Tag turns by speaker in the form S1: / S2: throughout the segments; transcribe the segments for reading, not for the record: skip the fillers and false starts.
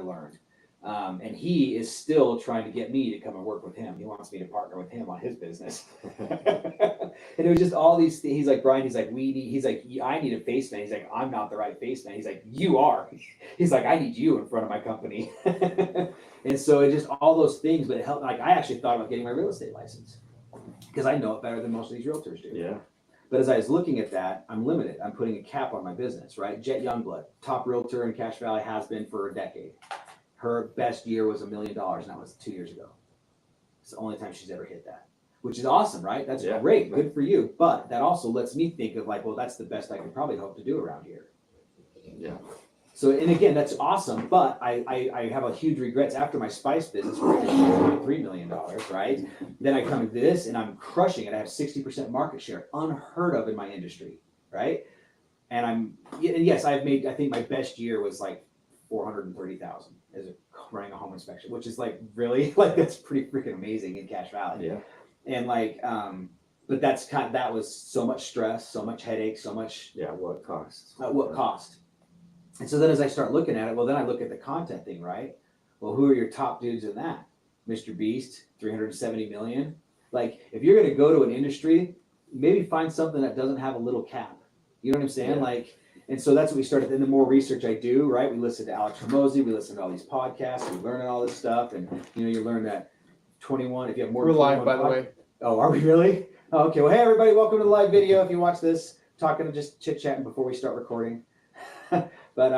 S1: I learned. And he is still trying to get me to come and work with him. He wants me to partner with him on his business. And it was just all these things. He's like, Brian, he's like, I need a face man. He's like, I'm not the right face man. He's like, you are. He's like, I need you in front of my company. And so it just all those things, but it helped. Like, I actually thought about getting my real estate license because I know it better than most of these realtors do.
S2: Yeah.
S1: But as I was looking at that, I'm limited. I'm putting a cap on my business, right? Jet Youngblood, top realtor in Cache Valley, has been for a decade. Her best year was $1 million, and that was 2 years ago. It's the only time she's ever hit that, which is awesome, right? That's great, good for you. But that also lets me think of like, well, that's the best I could probably hope to do around here.
S2: Yeah.
S1: So, and again, that's awesome, but I have a huge regrets after my spice business, where I did $3 million, right? Then I come to this and I'm crushing it. I have 60% market share, unheard of in my industry, right? And yes, I think my best year was like 430,000 as running a home inspection, which is like really, like, that's pretty freaking amazing in Cache Valley.
S2: Yeah.
S1: And like, but that was so much stress, so much headache, so much.
S2: Yeah. What cost?
S1: What cost? And so then as I start looking at it, well, then I look at the content thing, right? Well, who are your top dudes in that? Mr. Beast, 370 million. Like, if you're going to go to an industry, maybe find something that doesn't have a little cap. You know what I'm saying?
S2: Yeah.
S1: Like, and so that's what we started. And the more research I do, right? We listen to Alex Ramosi, we listen to all these podcasts, we learn all this stuff. And, you know, you learn that 21, if you have more
S3: We're
S1: than 21
S3: live, by the way.
S1: Oh, are we really? Oh, okay. Well, hey, everybody, welcome to the live video. If you watch this, talking and just chit-chatting before we start recording. But,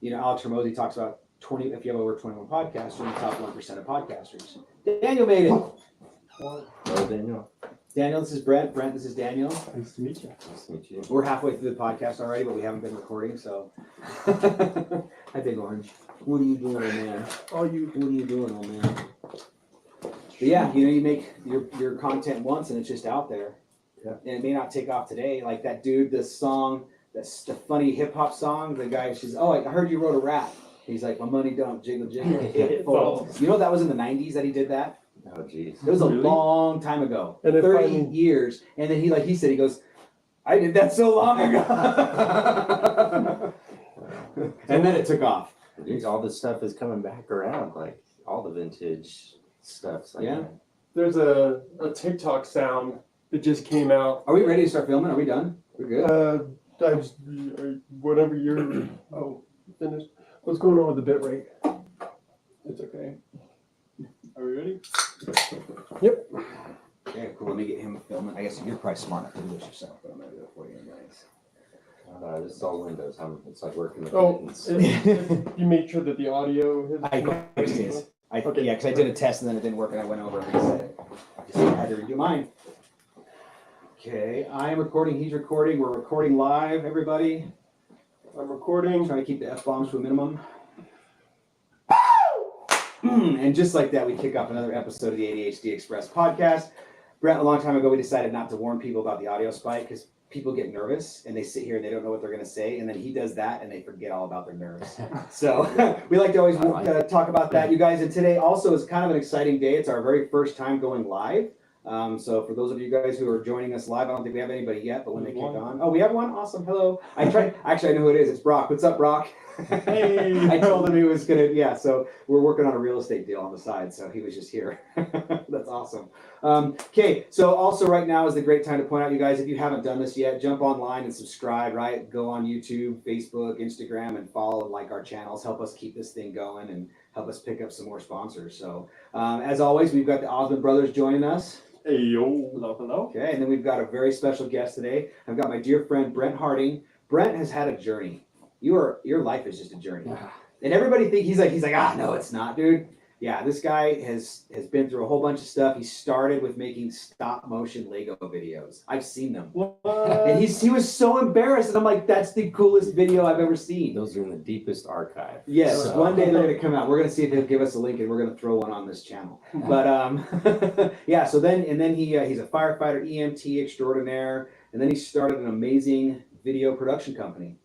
S1: you know, Alex Ramosi talks about if you have over 21 podcasts, you're in the top 1% of podcasters. Daniel made it.
S2: Hello, Daniel.
S1: Daniel, this is Brent. Brent, this is Daniel.
S3: Nice to meet you.
S2: Nice to meet you.
S1: We're halfway through the podcast already, but we haven't been recording, so. Hi, Big Orange. What are you doing, old man? What are you doing, old man? But yeah, you know, you make your content once and it's just out there.
S2: Yeah.
S1: And it may not take off today. Like that dude, this song, that's the funny hip hop song. The guy says, "Oh, I heard you wrote a rap." He's like, "My money don't jiggle jiggle." It falls. You know that was in the 90s that he did that?
S2: Oh, geez.
S1: It was a long time ago,
S3: And
S1: 30 years. And then he said, "I did that so long ago." And then it took off.
S2: Geez, all this stuff is coming back around, like all the vintage stuff. Like
S1: Yeah.
S2: that.
S3: There's a TikTok sound that just came out.
S1: Are we ready to start filming? Are we done? We're good.
S3: Whatever you're finished. What's going on with the bit rate? It's okay. Are we ready? Yep.
S1: Okay, cool. Let me get him filming. I guess you're probably smart enough to do this yourself, but I'm gonna do it for you anyways.
S2: This is all Windows. It's like working with
S3: Oh, you made sure that the audio hits.
S1: Yeah, because I did a test and then it didn't work and I went over and reset it. I had to redo mine. Okay, I am recording, he's recording, we're recording live, everybody.
S3: I'm recording.
S1: Trying to keep the F-bombs to a minimum. And just like that, we kick off another episode of the ADHD Express podcast. Brent, a long time ago, we decided not to warn people about the audio spike because people get nervous and they sit here and they don't know what they're going to say. And then he does that and they forget all about their nerves. So we like to always talk about that, you guys. And today also is kind of an exciting day. It's our very first time going live. So for those of you guys who are joining us live, I don't think we have anybody yet, but when they kick on. Oh, we have one? Awesome. Hello. Actually, I know who it is. It's Brock. What's up, Brock?
S3: Hey.
S1: I told him he was so we're working on a real estate deal on the side, so he was just here. That's awesome. Okay, so also right now is the great time to point out, you guys, if you haven't done this yet, jump online and subscribe, right? Go on YouTube, Facebook, Instagram, and follow and like our channels. Help us keep this thing going and help us pick up some more sponsors. So as always, we've got the Osmond brothers joining us.
S3: Hey, yo. Hello, hello.
S1: Okay, and then we've got a very special guest today. I've got my dear friend, Brent Harding. Brent has had a journey. Your life is just a journey. And everybody he's like, no, it's not, dude. Yeah, this guy has been through a whole bunch of stuff. He started with making stop motion Lego videos. I've seen them.
S3: What?
S1: And he was so embarrassed. And I'm like, that's the coolest video I've ever seen.
S2: Those are in the deepest archive.
S1: Yes,
S2: So.
S1: one day they're going to come out. We're going to see if he'll give us a link and we're going to throw one on this channel. But yeah, so then he's a firefighter, EMT extraordinaire. And then he started an amazing video production company.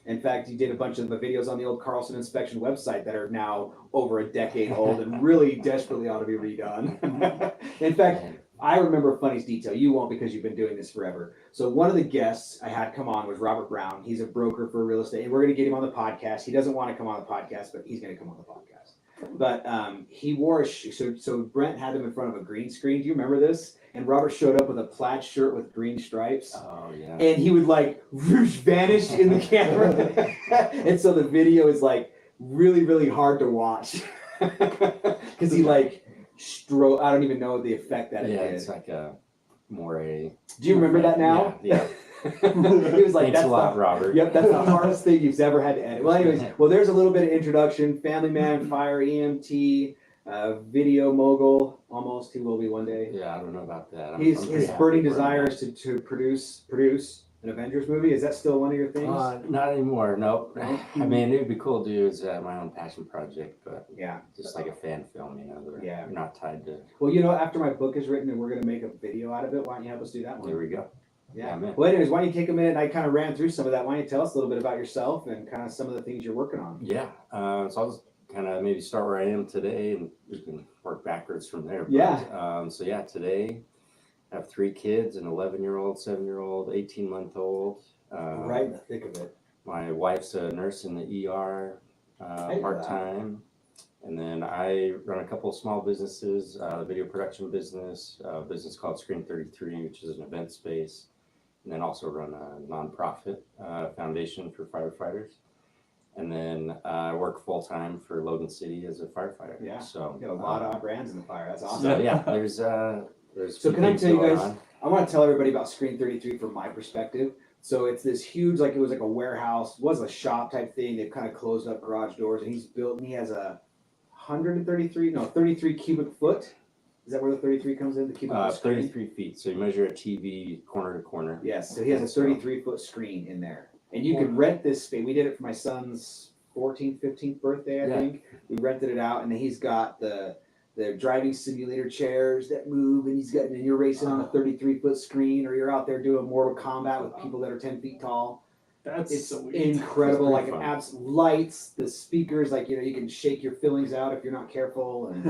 S1: In fact, he did a bunch of the videos on the old Carlson Inspection website that are now over a decade old and really desperately ought to be redone. In fact, I remember a funny detail. You won't because you've been doing this forever. So one of the guests I had come on was Robert Brown. He's a broker for real estate, and we're going to get him on the podcast. He doesn't want to come on the podcast, but he's going to come on the podcast. But he wore so Brent had him in front of a green screen. Do you remember this? And Robert showed up with a plaid shirt with green stripes.
S2: Oh yeah.
S1: And he would like whoosh, vanish in the camera. And so the video is like really, really hard to watch. Because he like I don't even know the effect that it did.
S2: It's like a more a.
S1: Do you remember that now?
S2: Yeah.
S1: It was like,
S2: Thanks a lot, Robert.
S1: Yep, that's the hardest thing you've ever had to edit. Well, anyways, there's a little bit of introduction. Family man, fire, EMT, video mogul, almost. He will be one day.
S2: Yeah, I don't know about that.
S1: His burning desire is to produce an Avengers movie. Is that still one of your things?
S2: Not anymore. Nope. I mean, it would be cool to do as my own passion project, but
S1: yeah,
S2: just like a fan film,
S1: Yeah.
S2: You're not tied to.
S1: Well, after my book is written and we're going to make a video out of it, why don't you help us do that one?
S2: There we go.
S1: Yeah.
S2: man.
S1: Well, anyways, why don't you take a minute? I kind of ran through some of that. Why don't you tell us a little bit about yourself and kind of some of the things you're working on?
S2: Yeah. So I'll just kind of maybe start where I am today, and we can work backwards from there.
S1: Yeah.
S2: So today I have 3 kids: an 11-year-old, 7-year-old, 18-month-old.
S1: Right in the thick of it.
S2: My wife's a nurse in the ER, part-time. And then I run a couple of small businesses, a video production business, a business called Screen 33, which is an event space. And then also run a nonprofit foundation for firefighters. And then I work full-time for Logan City as a firefighter.
S1: Yeah.
S2: So
S1: you got a lot of brands in the fire. That's awesome.
S2: So yeah, there's
S1: So can I tell you guys, I want to tell everybody about Screen 33 from my perspective. So it's this huge, it was like a warehouse, was a shop type thing. They've kind of closed up garage doors, and he has a 33 cubic foot. Is that where the 33 comes in? The cubic foot screen?
S2: 33 feet. So you measure a TV corner to corner.
S1: Yes. So he has a 33-foot screen in there. And you can rent this space. We did it for my son's 14th, 15th birthday, I think. We rented it out, and then he's got the driving simulator chairs that move, and and you're racing on a 33-foot screen, or you're out there doing Mortal Kombat with people that are 10 feet tall.
S3: It's
S1: sweet.
S3: It's
S1: Incredible, like an
S2: fun.
S1: absolute lights, the speakers, you can shake your fillings out if you're not careful. And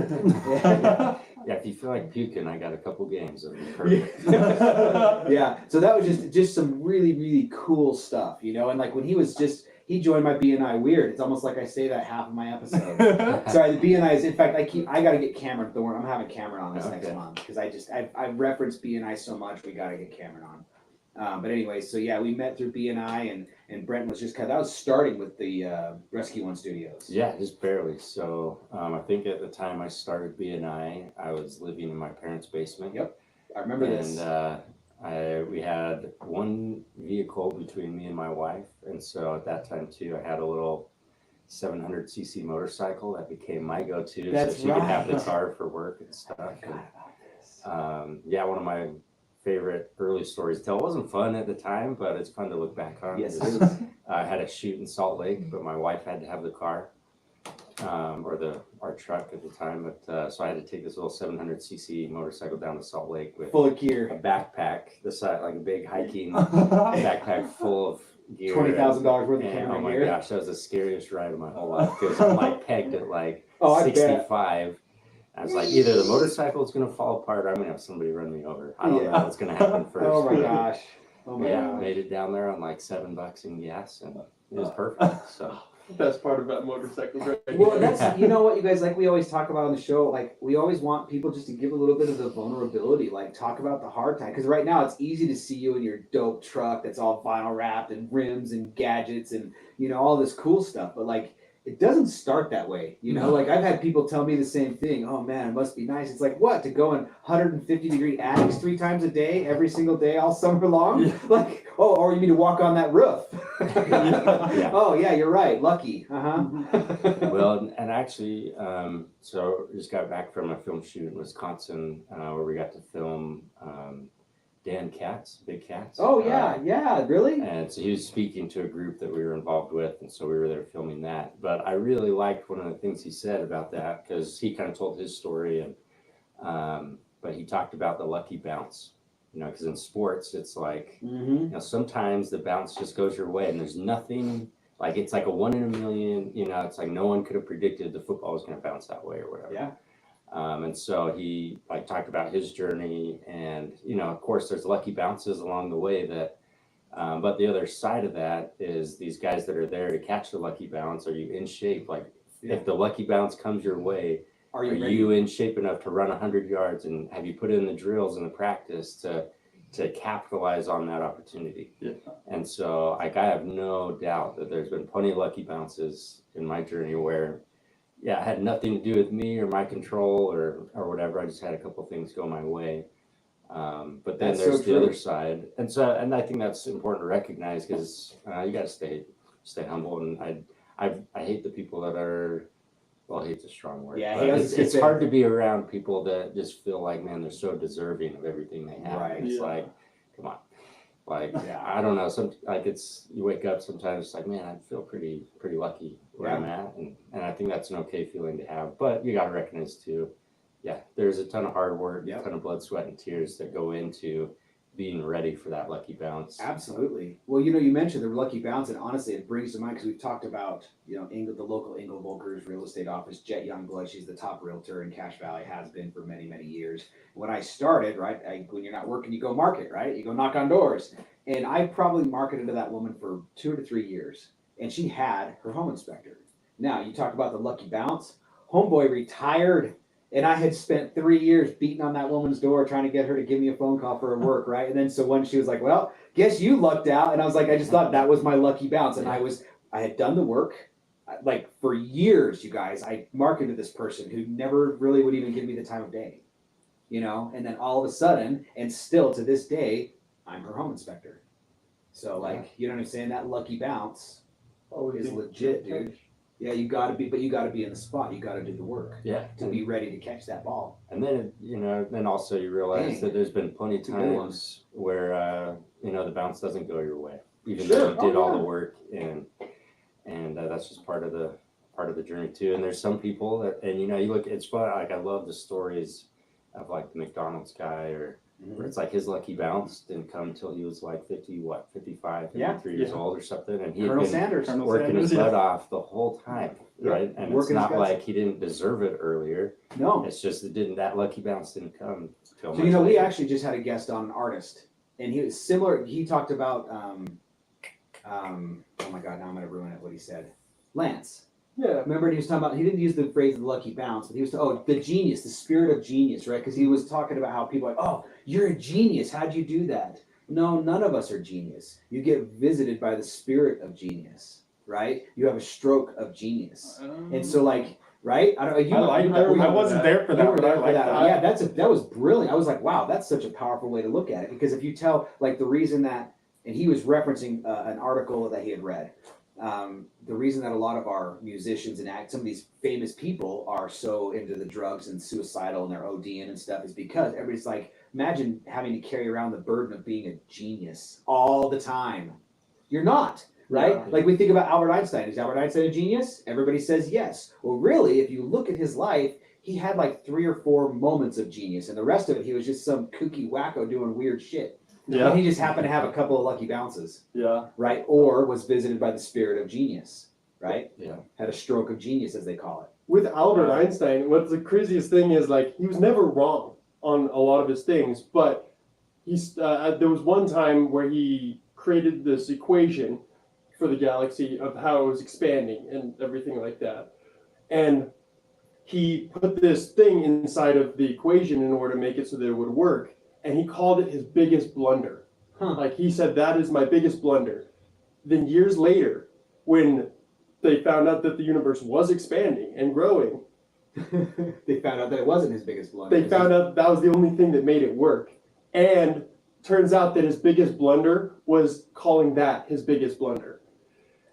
S2: Yeah, if you feel like puking, I got a couple games of perfect.
S1: yeah. So that was just some really, really cool stuff, and like when he joined my BNI weird. It's almost like I say that half of my episode. Sorry, the BNI is, in fact, I got to get Cameron. Don't worry, I'm having Cameron on this next month because I referenced BNI so much. We got to get Cameron on. But anyway, so yeah, we met through BNI, and Brent was that was starting with the Rescue One Studios.
S2: Yeah, just barely. So I think at the time I started BNI, I was living in my parents' basement.
S1: Yep, I remember this.
S2: And we had one vehicle between me and my wife, and so at that time too, I had a little 700cc motorcycle that became my go-to,
S1: That's
S2: so she could have the
S1: right.
S2: car for work and stuff.
S1: I forgot about this.
S2: One of my favorite early stories to tell. It wasn't fun at the time, but it's fun to look back on.
S1: Yes, it is.
S2: I had a shoot in Salt Lake, but my wife had to have the car, or our truck at the time. But so I had to take this little 700cc motorcycle down to Salt Lake with
S1: Full of
S2: a
S1: gear.
S2: backpack, like a big hiking backpack full of gear.
S1: $20,000 worth of
S2: And
S1: camera
S2: oh my
S1: gear.
S2: gosh, that was the scariest ride of my whole life because I'm pegged at
S1: I bet.
S2: 65. I was like, either the motorcycle is going to fall apart or I'm going to have somebody run me over. I don't know what's going to happen first.
S1: Oh my gosh. Oh my
S2: Yeah,
S1: gosh.
S2: made it down there on $7 in gas, and it was perfect. So
S3: Best part about motorcycles, right?
S1: Well, that's what you guys we always talk about on the show. We always want people just to give a little bit of the vulnerability, talk about the hard time. Because right now it's easy to see you in your dope truck that's all vinyl wrapped and rims and gadgets and all this cool stuff. But it doesn't start that way,
S2: No.
S1: I've had people tell me the same thing. Oh man, it must be nice. It's like, what, to go in 150-degree attics 3 times a day, every single day, all summer long?
S2: Yeah.
S1: Or you mean to walk on that roof?
S2: Yeah.
S1: Oh yeah, you're right. Lucky.
S2: well, and actually, so we just got back from a film shoot in Wisconsin where we got to film Dan Katz, Big Katz.
S1: Oh yeah, really?
S2: And so he was speaking to a group that we were involved with, and so we were there filming that. But I really liked one of the things he said about that because he kind of told his story, and but he talked about the lucky bounce. Because in sports, it's sometimes the bounce just goes your way, and there's nothing. It's like a 1 in a million. It's like no one could have predicted the football was going to bounce that way or whatever.
S1: Yeah.
S2: And so he like talked about his journey, and of course, there's lucky bounces along the way that. But the other side of that is these guys that are there to catch the lucky bounce. Are you in shape? Like, if the lucky bounce comes your way, are you in shape enough to run 100 yards? And have you put in the drills and the practice to capitalize on that opportunity?
S3: Yeah.
S2: And so, like, I have no doubt that there's been plenty of lucky bounces in my journey where, it had nothing to do with me or my control or whatever. I just had a couple things go my way. But then there's the other side, and I think that's important to recognize, because you got to stay humble. And I hate the people that are, well, hate's a strong word.
S1: Yeah,
S2: it's hard to be around people that just feel like, man, they're so deserving of everything they have.
S1: Right.
S2: It's like, come on, like I don't know. You wake up sometimes, it's like, man, I feel pretty lucky where I'm at, and I think that's an okay feeling to have. But you got to recognize too. Yeah, there's a ton of hard work, a ton of blood, sweat, and tears that go into being ready for that lucky bounce.
S1: Absolutely. Well, you mentioned the lucky bounce, and honestly, it brings to mind, because we've talked about, the local Engel Volker's real estate office, Jet Youngblood. She's the top realtor in Cache Valley, has been for many, many years. When I started, right, when you're not working, you go market, right? You go knock on doors. And I probably marketed to that woman for 2 to 3 years, and she had her home inspector. Now, you talk about the lucky bounce. Homeboy retired. And I had spent 3 years beating on that woman's door trying to get her to give me a phone call for her work, right? And then so when she was like, well, guess you lucked out. And I was like, I just thought that was my lucky bounce. And I had done the work. Like for years, you guys, I marketed this person who never really would even give me the time of day, and then all of a sudden, and still to this day, I'm her home inspector. So like, you know what I'm saying? That lucky bounce is legit, dude. Yeah, you got to be in the spot. You got to do the work.
S2: Yeah,
S1: to be ready to catch that ball.
S2: And then then also you realize that there's been plenty of times where the bounce doesn't go your way, even though you did all the work, and that's just part of the journey too. And there's some people that, and you look, it's fun. Like, I love the stories of like the McDonald's guy, or where it's like his lucky bounce didn't come until he was like 55, 53 years old or something. And he had been working his butt off the whole time, right? And it's not like he didn't deserve it earlier. No. It's just that lucky bounce didn't come until
S1: So, we actually just had a guest on, an artist, and he was similar. He talked about, oh my God, now I'm going to ruin it, what he said. Lance.
S3: Yeah.
S1: Remember, he was talking about, he didn't use the phrase the lucky bounce, but he was, the genius, the spirit of genius, right? Because he was talking about how people are like, oh, you're a genius. How'd you do that? No, none of us are genius. You get visited by the spirit of genius, right? You have a stroke of genius. And so like, right? I
S3: wasn't there for that, but I like that.
S1: Yeah, that was brilliant. I was like, wow, that's such a powerful way to look at it. Because if you tell, like, the reason that, and he was referencing an article that he had read, the reason that a lot of our musicians and some of these famous people are so into the drugs and suicidal and they're ODing and stuff is because everybody's like, imagine having to carry around the burden of being a genius all the time. You're not, right? Yeah. Like we think about Albert Einstein. Is Albert Einstein a genius? Everybody says yes. Well, really, if you look at his life, he had like 3 or 4 moments of genius, and the rest of it, he was just some kooky wacko doing weird shit. Yeah. And he just happened to have a couple of lucky bounces. Yeah. Right? Or was visited by the spirit of genius. Right? Yeah. Had a stroke of genius, as they call it.
S3: With Albert Einstein, what's the craziest thing is, like, he was never wrong on a lot of his things, but there was one time where he created this equation for the galaxy of how it was expanding and everything like that. And he put this thing inside of the equation in order to make it so that it would work. And he called it his biggest blunder. Like, he said, that is my biggest blunder. Then years later, when they found out that the universe was expanding and growing,
S1: they found out that it wasn't his biggest blunder.
S3: They found out that was the only thing that made it work. And turns out that his biggest blunder was calling that his biggest blunder.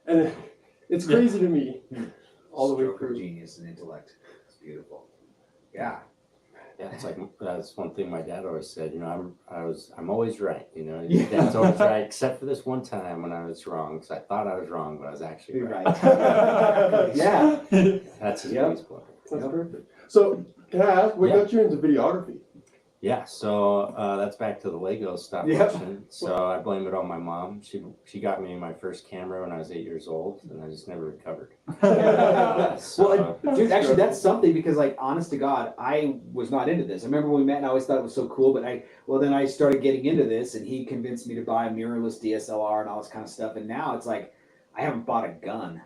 S3: And it's crazy to me. All the way through.
S1: Genius and intellect. It's beautiful. Yeah.
S2: Yeah, it's like, that's one thing my dad always said, I'm always right, Your dad's always right, except for this one time when I was wrong, because I thought I was wrong, but I was actually right.
S1: Yeah.
S2: That's his biggest blunder.
S3: That's perfect. So, can I ask, what got you into videography?
S2: Yeah, so that's back to the Lego stop
S1: Yep.
S2: motion. So I blame it on my mom. She got me my first camera when I was 8 years old, and I just never recovered.
S1: Well, dude, actually, that's something because, like, honest to God, I was not into this. I remember when we met, and I always thought it was so cool. But then I started getting into this, and he convinced me to buy a mirrorless DSLR and all this kind of stuff. And now it's like I haven't bought a gun.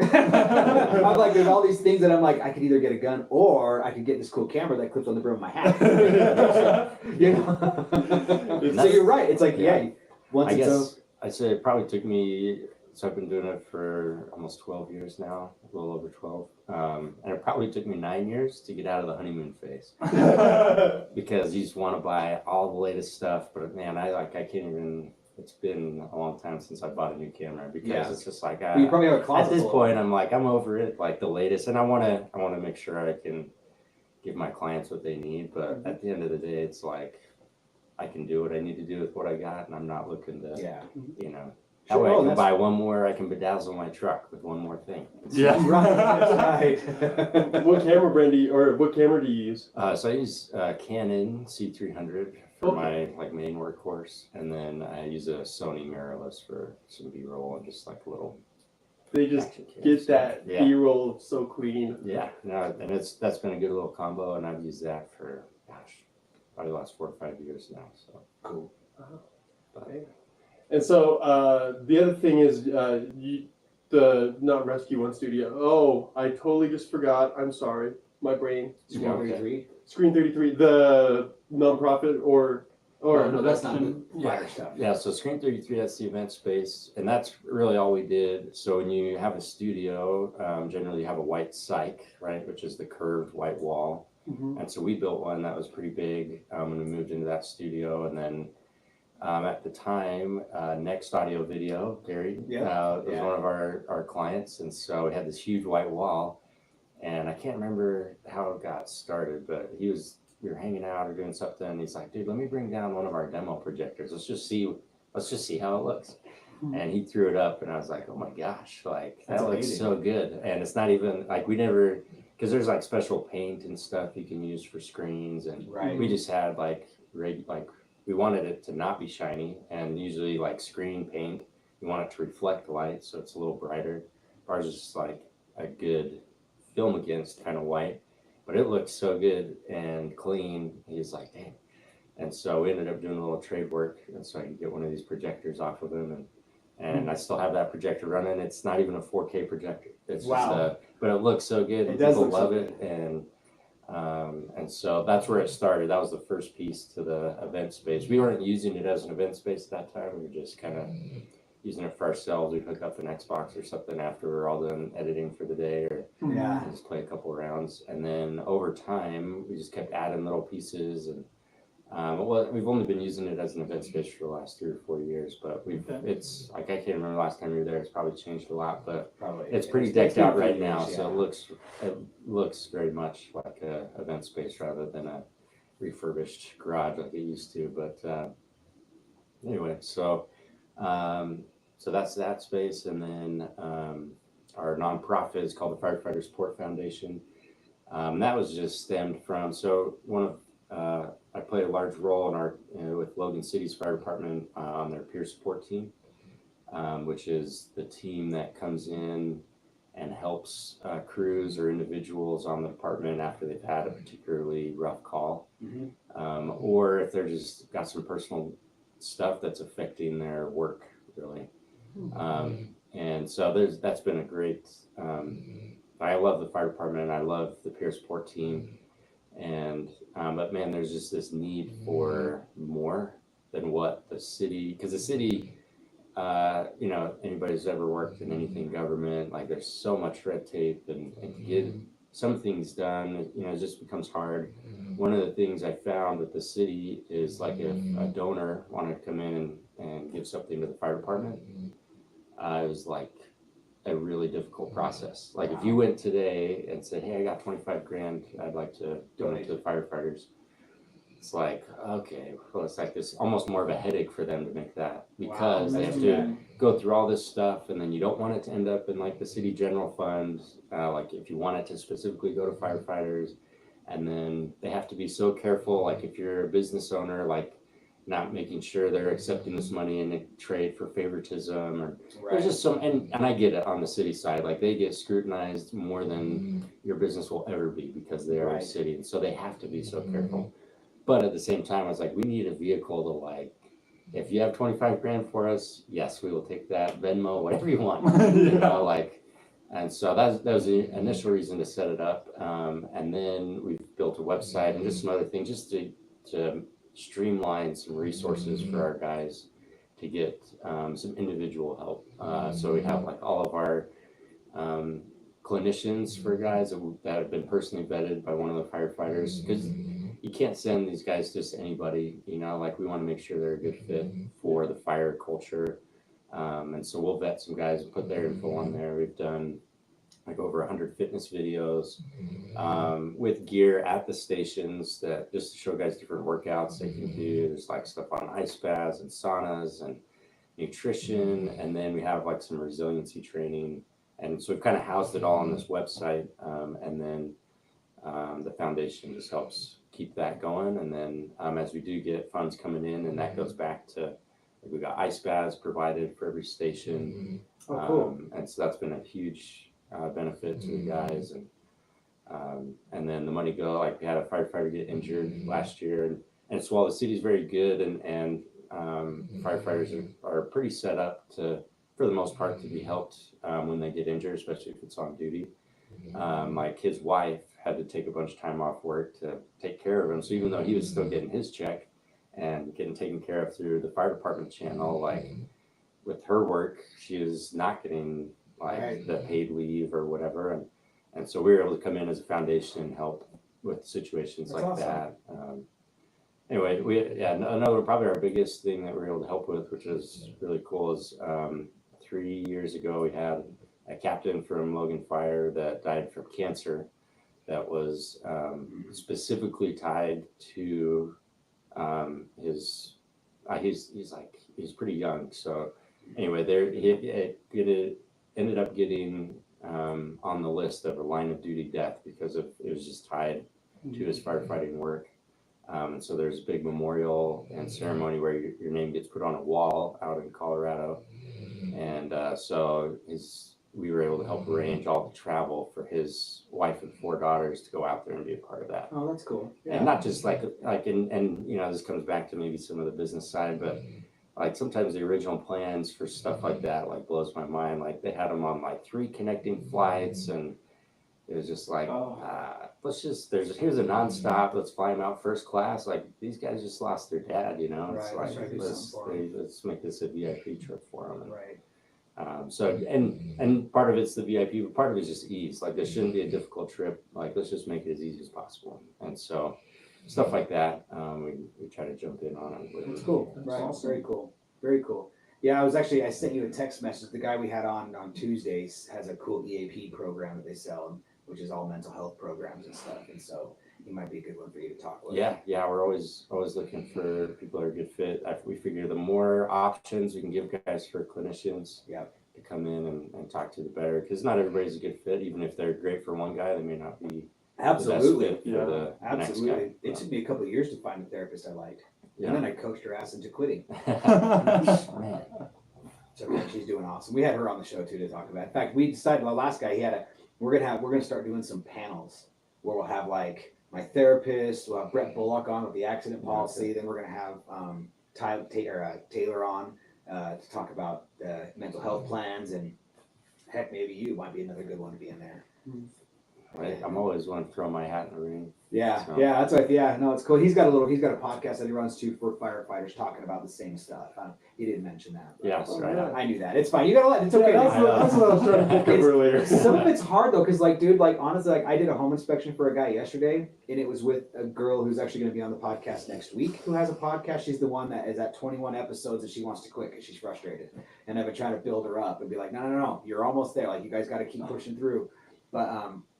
S1: I'm like, there's all these things that I'm like, I could either get a gun or I could get this cool camera that clips on the brim of my hat. You know? So you're right. It's like, once
S2: I
S1: it's
S2: guess I'd say it probably took me, so I've been doing it for almost 12 years now, a little over 12. And it probably took me 9 years to get out of the honeymoon phase because you just want to buy all the latest stuff. But man, I can't even, it's been a long time since I bought a new camera because it's just like,
S1: you probably have a closet
S2: at this
S1: full of
S2: point, I'm like, I'm over it, like the latest. And I want to make sure I can give my clients what they need. But at the end of the day, it's like, I can do what I need to do with what I got, and I'm not looking to, you know, that way I can buy one more, I can bedazzle my truck with one more thing.
S3: Yeah.
S1: Right.
S3: What camera brand do you, or what camera do you use?
S2: So I use Canon C300 for my like main workhorse, and then I use a Sony mirrorless for some B-roll and just like a little.
S3: They just get that B-roll so clean.
S2: Yeah, no, and that's been a good little combo, and I've used that for probably the last 4 or 5 years now. So
S1: cool.
S3: Okay. And so the other thing is the not Rescue One Studio. Oh, I totally just forgot. I'm sorry, my brain.
S1: Screen 33.
S3: Screen 33, the nonprofit or
S1: no, that's not the fire stuff.
S2: Yeah, so Screen 33, that's the event space, and that's really all we did. So when you have a studio, generally you have a white cyc, right, which is the curved white wall. And so we built one that was pretty big when we moved into that studio, and then at the time, Next Audio Video, Gary, was one of our clients, and so we had this huge white wall, and I can't remember how it got started, but we were hanging out or doing something, and he's like, dude, let me bring down one of our demo projectors. Let's just see how it looks. And he threw it up, and I was like, oh my gosh, like that looks so good. And it's not even like because there's like special paint and stuff you can use for screens, and we just had we wanted it to not be shiny, and usually like screen paint, you want it to reflect light so it's a little brighter. Ours is just like a good film against kind of white, but it looks so good and clean. He's like, dang. And so we ended up doing a little trade work, and so I could get one of these projectors off of him, and I still have that projector running. It's not even a 4K projector. It's just but it looks so good, and people love it, and so that's where it started. That was the first piece to the event space. We weren't using it as an event space at that time. We were just kind of using it for ourselves. We'd hook up an Xbox or something after we're all done editing for the day, or just play a couple rounds. And then over time, we just kept adding little pieces. And we've only been using it as an event space for the last 3 or 4 years, but it's like, I can't remember the last time you were there. It's probably changed a lot, but it's pretty decked out right now. So it looks very much like a event space rather than a refurbished garage like it used to. But anyway, so that's that space. And then our nonprofit is called the Firefighter Support Foundation. That was just stemmed from, I played a large role in our with Logan City's fire department on their peer support team, which is the team that comes in and helps crews or individuals on the department after they've had a particularly rough call, or if they're just got some personal stuff that's affecting their work, really. And so that's been a great. I love the fire department, and I love the peer support team. And but man, there's just this need for more than what the city, because the city, anybody who's ever worked in anything government, like there's so much red tape, and to get some things done, it just becomes hard. One of the things I found with the city is, like, if a donor wanted to come in and give something to the fire department, it was like a really difficult process. Like if you went today and said, hey, I got 25 grand, I'd like to donate to the firefighters. It's like, okay, well, it's like this almost more of a headache for them to make that, because they have to go through all this stuff, and then you don't want it to end up in like the city general fund, like if you want it to specifically go to firefighters, And then they have to be so careful, like if you're a business owner, like not making sure they're accepting this money in trade for favoritism, or there's just some, and I get it on the city side, like they get scrutinized more than your business will ever be because they are a city, and so they have to be so careful. But at the same time, I was like, we need a vehicle to like, if you have 25 grand for us, yes, we will take that, Venmo, whatever you want, you know, like, and so that was the initial reason to set it up. And then we've built a website and just some other things just to streamline some resources for our guys to get some individual help. So we have like all of our clinicians for guys that have been personally vetted by one of the firefighters, because you can't send these guys just to anybody, you know, like we want to make sure they're a good fit for the fire culture. And so we'll vet some guys and put their info on there. We've done like over 100 fitness videos with gear at the stations that just to show guys different workouts they can do. There's like stuff on ice baths and saunas and nutrition, and then we have like some resiliency training. And so we've kind of housed it all on this website, and then the foundation just helps keep that going. And then as we do get funds coming in, and that goes back to, like, we got ice baths provided for every station.
S1: Oh, cool.
S2: And so that's been a huge benefit to the guys. And then the money go, like we had a firefighter get injured last year, and so while the city's very good and firefighters are pretty set up to, for the most part, to be helped when they get injured, especially if it's on duty. Like his wife had to take a bunch of time off work to take care of him. So even though he was still getting his check and getting taken care of through the fire department channel, like with her work, she is not getting like the paid leave or whatever. And so we were able to come in as a foundation and help with situations like that. Anyway, another, probably our biggest thing that we were able to help with, which is really cool, is 3 years ago we had a captain from Logan Fire that died from cancer that was specifically tied to he's pretty young. So anyway, he ended up getting on the list of a line of duty death because it was just tied to his firefighting work. And so there's a big memorial and ceremony where your name gets put on a wall out in Colorado. And so we were able to help arrange all the travel for his wife and 4 daughters to go out there and be a part of that.
S1: Oh, that's cool. Yeah.
S2: And not just like and you know, this comes back to maybe some of the business side, but like sometimes the original plans for stuff like that like blows my mind. Like they had them on like 3 connecting flights, and it was just like, here's a nonstop, let's fly them out first class. Like these guys just lost their dad, you know. It's like let's make this a VIP trip for them.
S1: Right.
S2: So and part of it's the VIP, but part of it's just ease. Like this shouldn't be a difficult trip. Like let's just make it as easy as possible. And so stuff like that, we try to jump in on it.
S1: That's cool. Right. Awesome. Very cool. Very cool. Yeah, I sent you a text message. The guy we had on Tuesdays has a cool EAP program that they sell, which is all mental health programs and stuff. And so he might be a good one for you to talk with. Yeah,
S2: we're always looking for people that are a good fit. We figure the more options we can give guys for clinicians to come in and talk to, the better. Because not everybody's a good fit. Even if they're great for one guy, they may not be
S1: absolutely
S2: the best fit for the next guy.
S1: It took me a couple of years to find a therapist I liked. And then I coached her ass into quitting.
S2: Man.
S1: So she's doing awesome. We had her on the show too to talk about it. In fact, we decided the last guy we're gonna start doing some panels where we'll have like my therapist, we'll have Brett Bullock on with the accident policy. Then we're gonna have Taylor on to talk about mental health plans, and heck, maybe you might be another good one to be in there.
S2: I'm always one to throw my hat in the ring.
S1: Yeah, that's right. Yeah, no, it's cool. He's got a podcast that he runs too for firefighters talking about the same stuff. He didn't mention that.
S2: Yeah, right.
S1: I knew that. It's fine. You gotta it's okay.
S3: That's what I was trying to think of earlier.
S1: Some of it's hard though, because like, dude, like honestly, like I did a home inspection for a guy yesterday, and it was with a girl who's actually going to be on the podcast next week, who has a podcast. She's the one that is at 21 episodes and she wants to quit because she's frustrated. And I've been trying to build her up and be like, no, you're almost there. Like you guys got to keep pushing through. But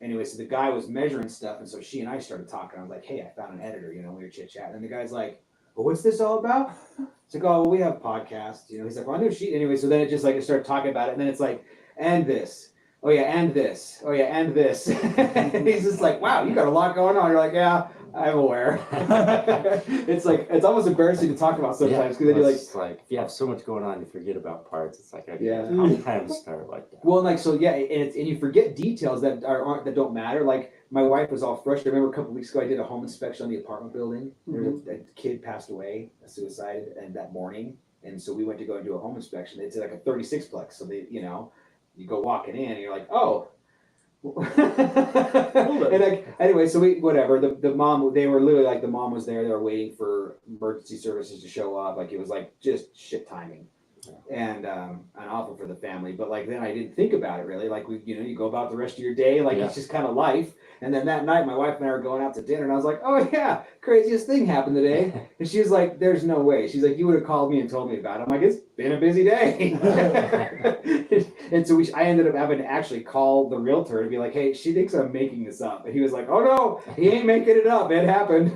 S1: anyway, so the guy was measuring stuff, and so she and I started talking. I was like, hey, I found an editor, we were chit-chatting. And the guy's like, well, what's this all about? It's like, oh, well, we have podcasts, he's like, well, I know she, anyway, so then it just like, I started talking about it, and then it's like, and this. oh yeah, and this. Oh yeah, and this. And he's just like, wow, you got a lot going on. You're like, yeah, I'm aware. It's like, it's almost embarrassing to talk about sometimes because then you're like,
S2: it's like, if you have so much going on, you forget about parts. It's like, okay,
S1: Yeah.
S2: how many times start like that?
S1: well, like, so yeah, and you forget details that aren't that don't matter. Like my wife was all frustrated. I remember a couple weeks ago, I did a home inspection on the apartment building. There was a kid passed away, a suicide, and that morning, and so we went to go and do a home inspection. It's like a 36-plex, so they, you go walking in, and you're like, oh. And like, anyway, so we whatever the mom, they were literally like, the mom was there, they were waiting for emergency services to show up, like it was like just shit timing, and awful for the family. But like then I didn't think about it really, like you go about the rest of your day, like it's just kind of life. And then that night my wife and I were going out to dinner, and I was like, oh yeah, craziest thing happened today. And she was like, there's no way. She's like, you would have called me and told me about it. I'm like, it's been a busy day. And so I ended up having to actually call the realtor to be like, hey, she thinks I'm making this up. And he was like, oh no, he ain't making it up, it happened.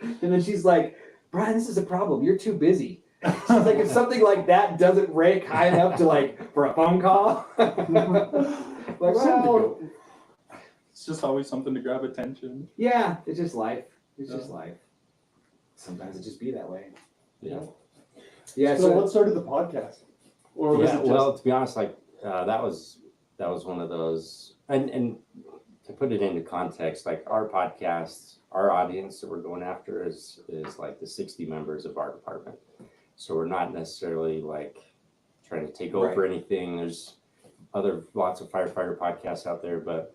S1: And then she's like, Brian, this is a problem, you're too busy. She's like, if something like that doesn't rank high enough to like for a phone call. Like, well,
S4: it's just always something to grab attention.
S1: yeah, it's just life. It's just life. Sometimes it just be that way.
S2: Yeah.
S1: Yeah.
S3: So what started the podcast? Or was it just...
S2: Well, to be honest, like that was one of those, and to put it into context, like our podcast, our audience that we're going after is like the 60 members of our department. So we're not necessarily like trying to take over anything. There's lots of firefighter podcasts out there, but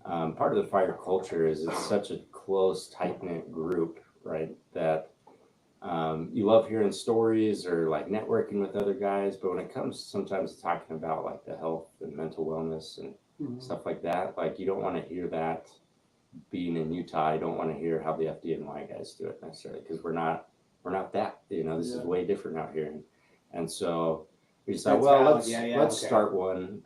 S2: part of the fire culture is it's such a close, tight-knit group, right? That you love hearing stories or like networking with other guys, but when it comes sometimes to talking about like the health and mental wellness and stuff like that, like you don't want to hear that being in Utah. I don't want to hear how the FDNY guys do it necessarily, because we're not that, this is way different out here. And so we decided, let's start one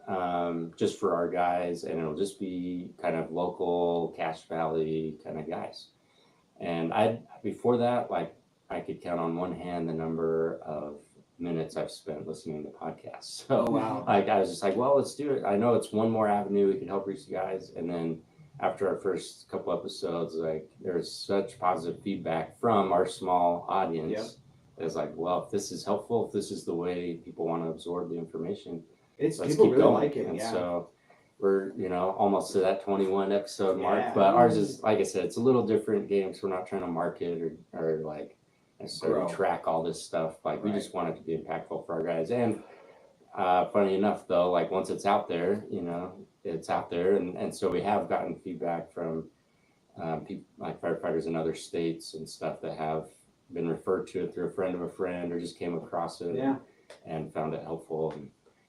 S2: just for our guys, and it'll just be kind of local Cache Valley kind of guys. And before that, like I could count on one hand the number of minutes I've spent listening to podcasts. So like I was just like, well, let's do it. I know it's one more avenue we can help reach the guys. And then after our first couple episodes, like there's such positive feedback from our small audience. It's like, well, if this is helpful, if this is the way people want to absorb the information, let's
S1: people
S2: keep
S1: really
S2: going.
S1: like it.
S2: And so we're, almost to that 21 episode mark, but ours is, like I said, it's a little different game. So we're not trying to market or like necessarily track all this stuff. Like we just want it to be impactful for our guys. And funny enough though, like once it's out there, it's out there. And so we have gotten feedback from people like firefighters in other states and stuff that have been referred to it through a friend of a friend or just came across it and found it helpful.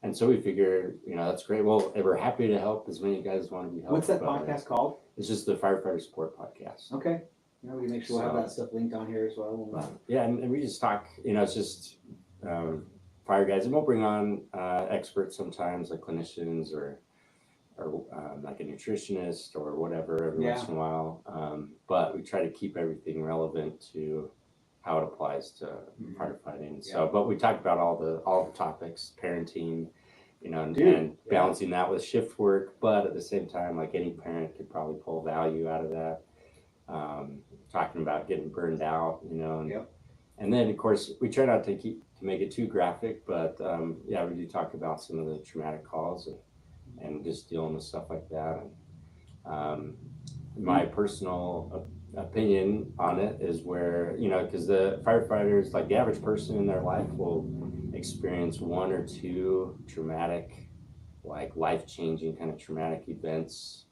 S2: And so we figure, that's great. Well, we're happy to help as many guys as want to be helped.
S1: What's that podcast called?
S2: It's just the Firefighter Support Podcast.
S1: Okay. We make sure we'll have that stuff linked on here as well.
S2: Yeah, and we just talk, it's just fire guys, and we'll bring on experts sometimes, like clinicians or like a nutritionist or whatever every once in a while. But we try to keep everything relevant to how it applies to firefighting. So, but we talk about all the topics, parenting, and balancing that with shift work. But at the same time, like any parent could probably pull value out of that. Talking about getting burned out, and then of course we try not to make it too graphic, but we do talk about some of the traumatic calls and just dealing with stuff like that. And my personal opinion on it is where, because the firefighters, like the average person in their life will experience one or two traumatic, like life-changing kind of traumatic events,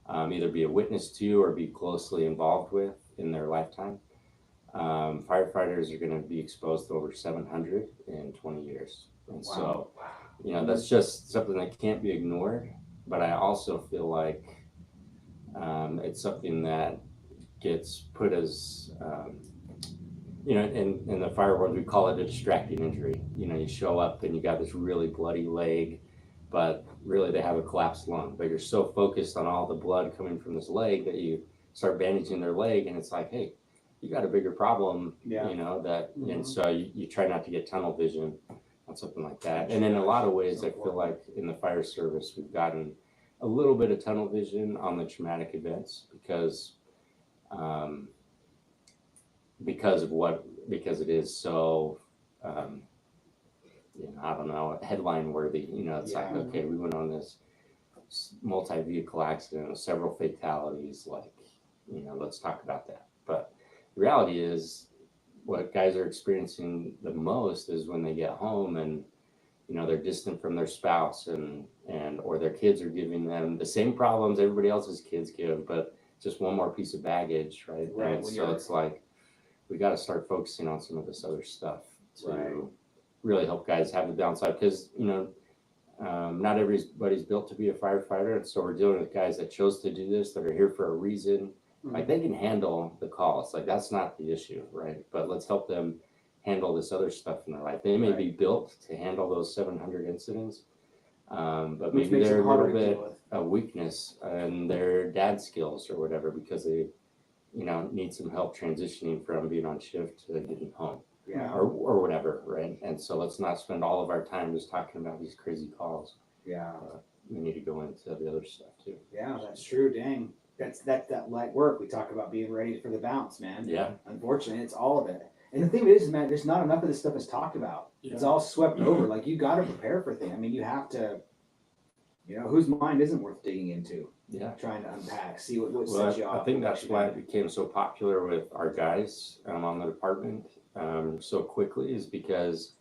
S2: either be a witness to or be closely involved with in their lifetime. Firefighters are going to be exposed to over 700 in 20 years. And so, that's just something that can't be ignored. But I also feel like it's something that gets put as, in the fire world, we call it a distracting injury. You show up and you got this really bloody leg, but really they have a collapsed lung. But you're so focused on all the blood coming from this leg that you start bandaging their leg, and it's like, hey, you got a bigger problem, that, and so you try not to get tunnel vision. something like that. And in a lot of ways, I feel like in the fire service, we've gotten a little bit of tunnel vision on the traumatic events because it is so, I don't know, headline worthy. It's like, okay, we went on this multi-vehicle accident with several fatalities. Like, let's talk about that. But the reality is, what guys are experiencing the most is when they get home and they're distant from their spouse and or their kids are giving them the same problems everybody else's kids give, but just one more piece of baggage, right? And so it's like we got to start focusing on some of this other stuff to really help guys have the downside, because not everybody's built to be a firefighter, and so we're dealing with guys that chose to do this, that are here for a reason. Like, they can handle the calls, like that's not the issue, right? But let's help them handle this other stuff in their life. They may be built to handle those 700 incidents, but
S1: Which
S2: maybe
S1: makes it
S2: they're a
S1: harder
S2: little
S1: to
S2: bit
S1: deal with.
S2: a weakness in their dad skills or whatever, because they need some help transitioning from being on shift to getting home.
S1: Yeah.
S2: Or whatever, right? And so let's not spend all of our time just talking about these crazy calls.
S1: Yeah.
S2: We need to go into the other stuff too.
S1: Yeah, that's true. Dang. That's that light work. We talk about being ready for the bounce, man.
S2: Yeah.
S1: Unfortunately, it's all of it. And the thing is, man, there's not enough of this stuff is talked about.
S4: Yeah.
S1: It's all swept over. Like, you got to prepare for things. I mean, you have to, whose mind isn't worth digging into?
S2: Yeah.
S1: Trying to unpack, see what
S2: Well,
S1: sets you off.
S2: I think that's why it became so popular with our guys on the department so quickly, is because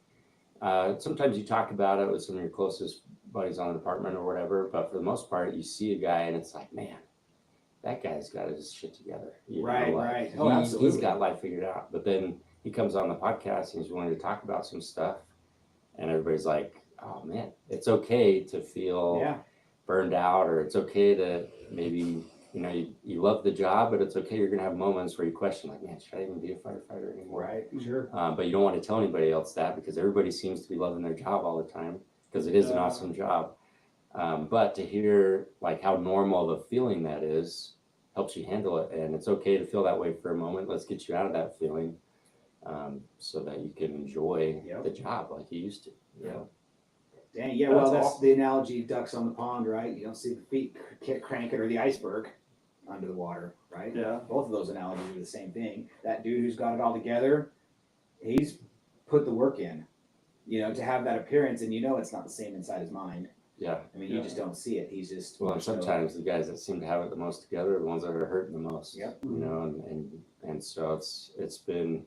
S2: sometimes you talk about it with some of your closest buddies on the department or whatever, but for the most part, you see a guy and it's like, man, that guy's got his shit together.
S1: Right. Oh, absolutely.
S2: He's got life figured out. But then he comes on the podcast and he's willing to talk about some stuff, and everybody's like, oh man, it's okay to feel burned out, or it's okay to maybe, you love the job, but it's okay. You're going to have moments where you question, like, man, should I even be a firefighter anymore?
S1: Right, sure.
S2: But you don't want to tell anybody else that, because everybody seems to be loving their job all the time, because it is an awesome job. But to hear like how normal of a feeling that is helps you handle it, and it's okay to feel that way for a moment. Let's get you out of that feeling, so that you can enjoy the job like you used to.
S1: Dang, yeah, well, that's the analogy, ducks on the pond, right? You don't see the feet cranking or the iceberg under the water, right?
S3: Yeah.
S1: Both of those analogies are the same thing. That dude who's got it all together, he's put the work in, to have that appearance, and it's not the same inside his mind.
S2: Yeah.
S1: I mean, you just don't see it. He's just...
S2: Well, sometimes the guys that seem to have it the most together are the ones that are hurting the most.
S1: Yep.
S2: And so it's been...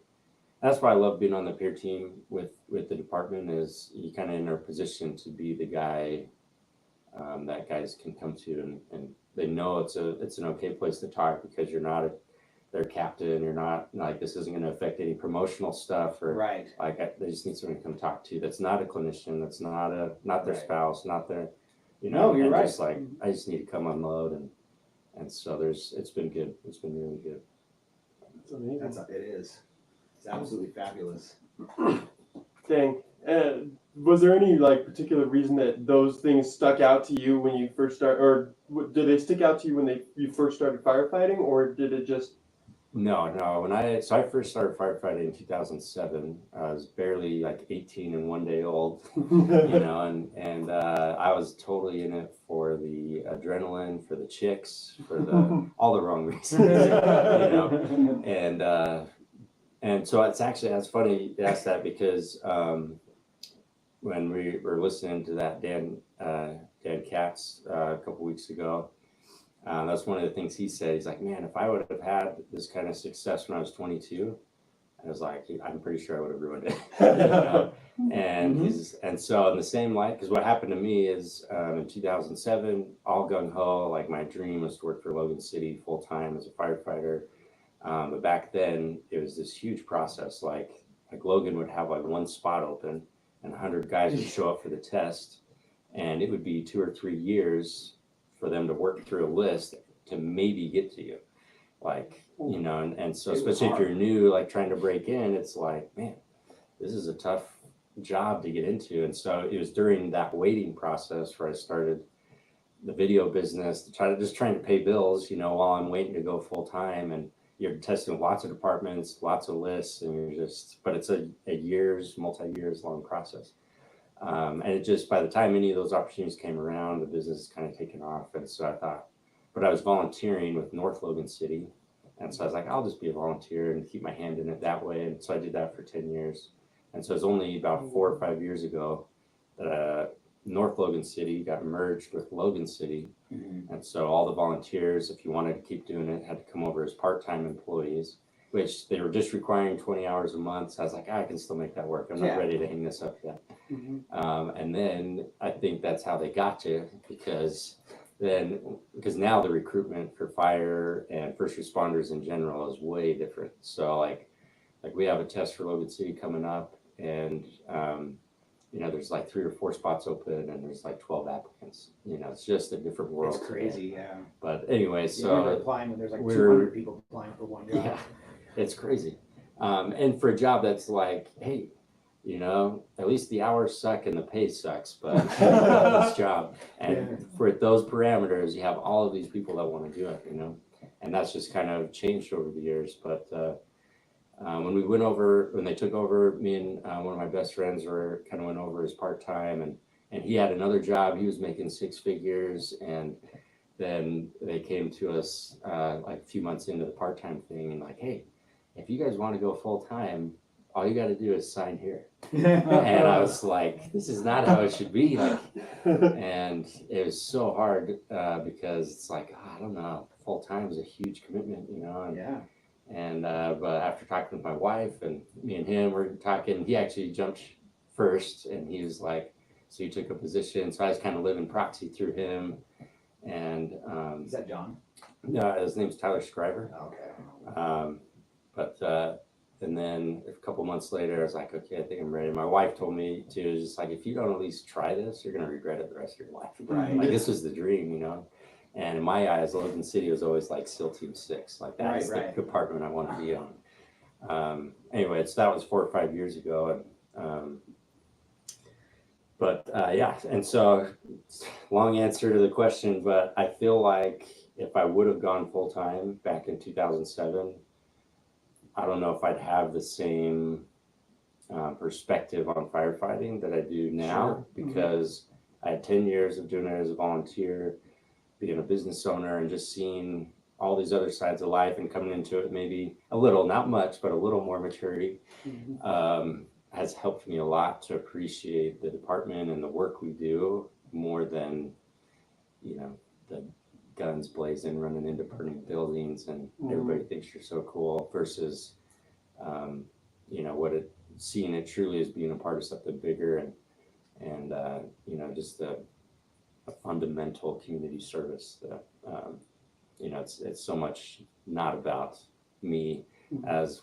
S2: That's why I love being on the peer team with the department, is you kind of in a position to be the guy that guys can come to, and they know it's an okay place to talk, because you're not their captain. You're not like, this isn't going to affect any promotional stuff, or they just need someone to come talk to that's not a clinician, that's not their spouse, not their
S1: No, you're right.
S2: Just like, I just need to come unload, and so it's been good. It's been really good.
S3: That's amazing.
S1: It is. It's absolutely fabulous.
S3: Dang. Was there any particular reason that those things stuck out to you when you first started, or did they stick out to you when you first started firefighting, or did it just?
S2: No. When I first started firefighting in 2007, I was barely 18 and 1 day old, and I was totally in it for the adrenaline, for the chicks, for all the wrong reasons, and so that's funny you asked that, because when we were listening to that Dan Katz a couple weeks ago, that's one of the things he said. He's like, man, if I would have had this kind of success when I was 22, I was like, I'm pretty sure I would have ruined it. And so in the same light, because what happened to me is in 2007, all gung ho, like my dream was to work for Logan City full time as a firefighter. But back then it was this huge process. Like Logan would have one spot open, and 100 guys would show up for the test, and it would be 2 or 3 years for them to work through a list to maybe get to you. And so especially if you're new, trying to break in, it's like, man, this is a tough job to get into. And so it was during that waiting process where I started the video business, trying to pay bills, while I'm waiting to go full time. And you're testing with lots of departments, lots of lists, and but it's a multi-years long process. And it just, by the time any of those opportunities came around, the business is kind of taken off. And so I thought, but I was volunteering with North Logan City. And so I was like, I'll just be a volunteer and keep my hand in it that way. And so I did that for 10 years. And so it was only about 4 or 5 years ago that North Logan City got merged with Logan City. And so all the volunteers, if you wanted to keep doing it, had to come over as part-time employees, which they were just requiring 20 hours a month. So I was like, I can still make that work. I'm not ready to hang this up yet. And then I think that's how they got you, because now the recruitment for fire and first responders in general is way different. So like we have a test for Logan City coming up, and there's like 3 or 4 spots open, and there's like 12 applicants. It's just a different world.
S1: It's crazy, yeah.
S2: But anyway,
S1: so you're applying when there's like 200 people applying for one job.
S2: Yeah, it's crazy. And for a job that's like, hey, at least the hours suck and the pay sucks, but this job. And for those parameters, you have all of these people that want to do it, and that's just kind of changed over the years. But when they took over, me and one of my best friends went over as part-time, and he had another job. He was making 6 figures, and then they came to us like a few months into the part-time thing and like, hey, if you guys want to go full-time, all you got to do is sign here. And I was like, this is not how it should be. And it was so hard because it's like, I don't know, full-time is a huge commitment, but after talking with my wife, and me and him were talking, he actually jumped first, and he was like, so he took a position. So I was kind of living proxy through him. And
S1: is that John?
S2: No, his name's Tyler Scriver.
S1: Okay.
S2: And then a couple months later, I was like, okay, I think I'm ready. My wife told me to, just like, if you don't at least try this, you're going to regret it the rest of your life.
S1: Right.
S2: Like, this was the dream, And in my eyes, Logan City was always like SEAL Team 6. Like, that's the department I want to be on. Anyway, so that was 4 or 5 years ago. And so long answer to the question, but I feel like if I would have gone full time back in 2007, I don't know if I'd have the same perspective on firefighting that I do now, because I had 10 years of doing it as a volunteer, being a business owner, and just seeing all these other sides of life and coming into it maybe a little, not much, but a little more maturity. Has helped me a lot to appreciate the department and the work we do more than, the guns blazing, running into burning buildings, and everybody thinks you're so cool, versus, seeing it truly as being a part of something bigger, and just a fundamental community service that, it's so much not about me.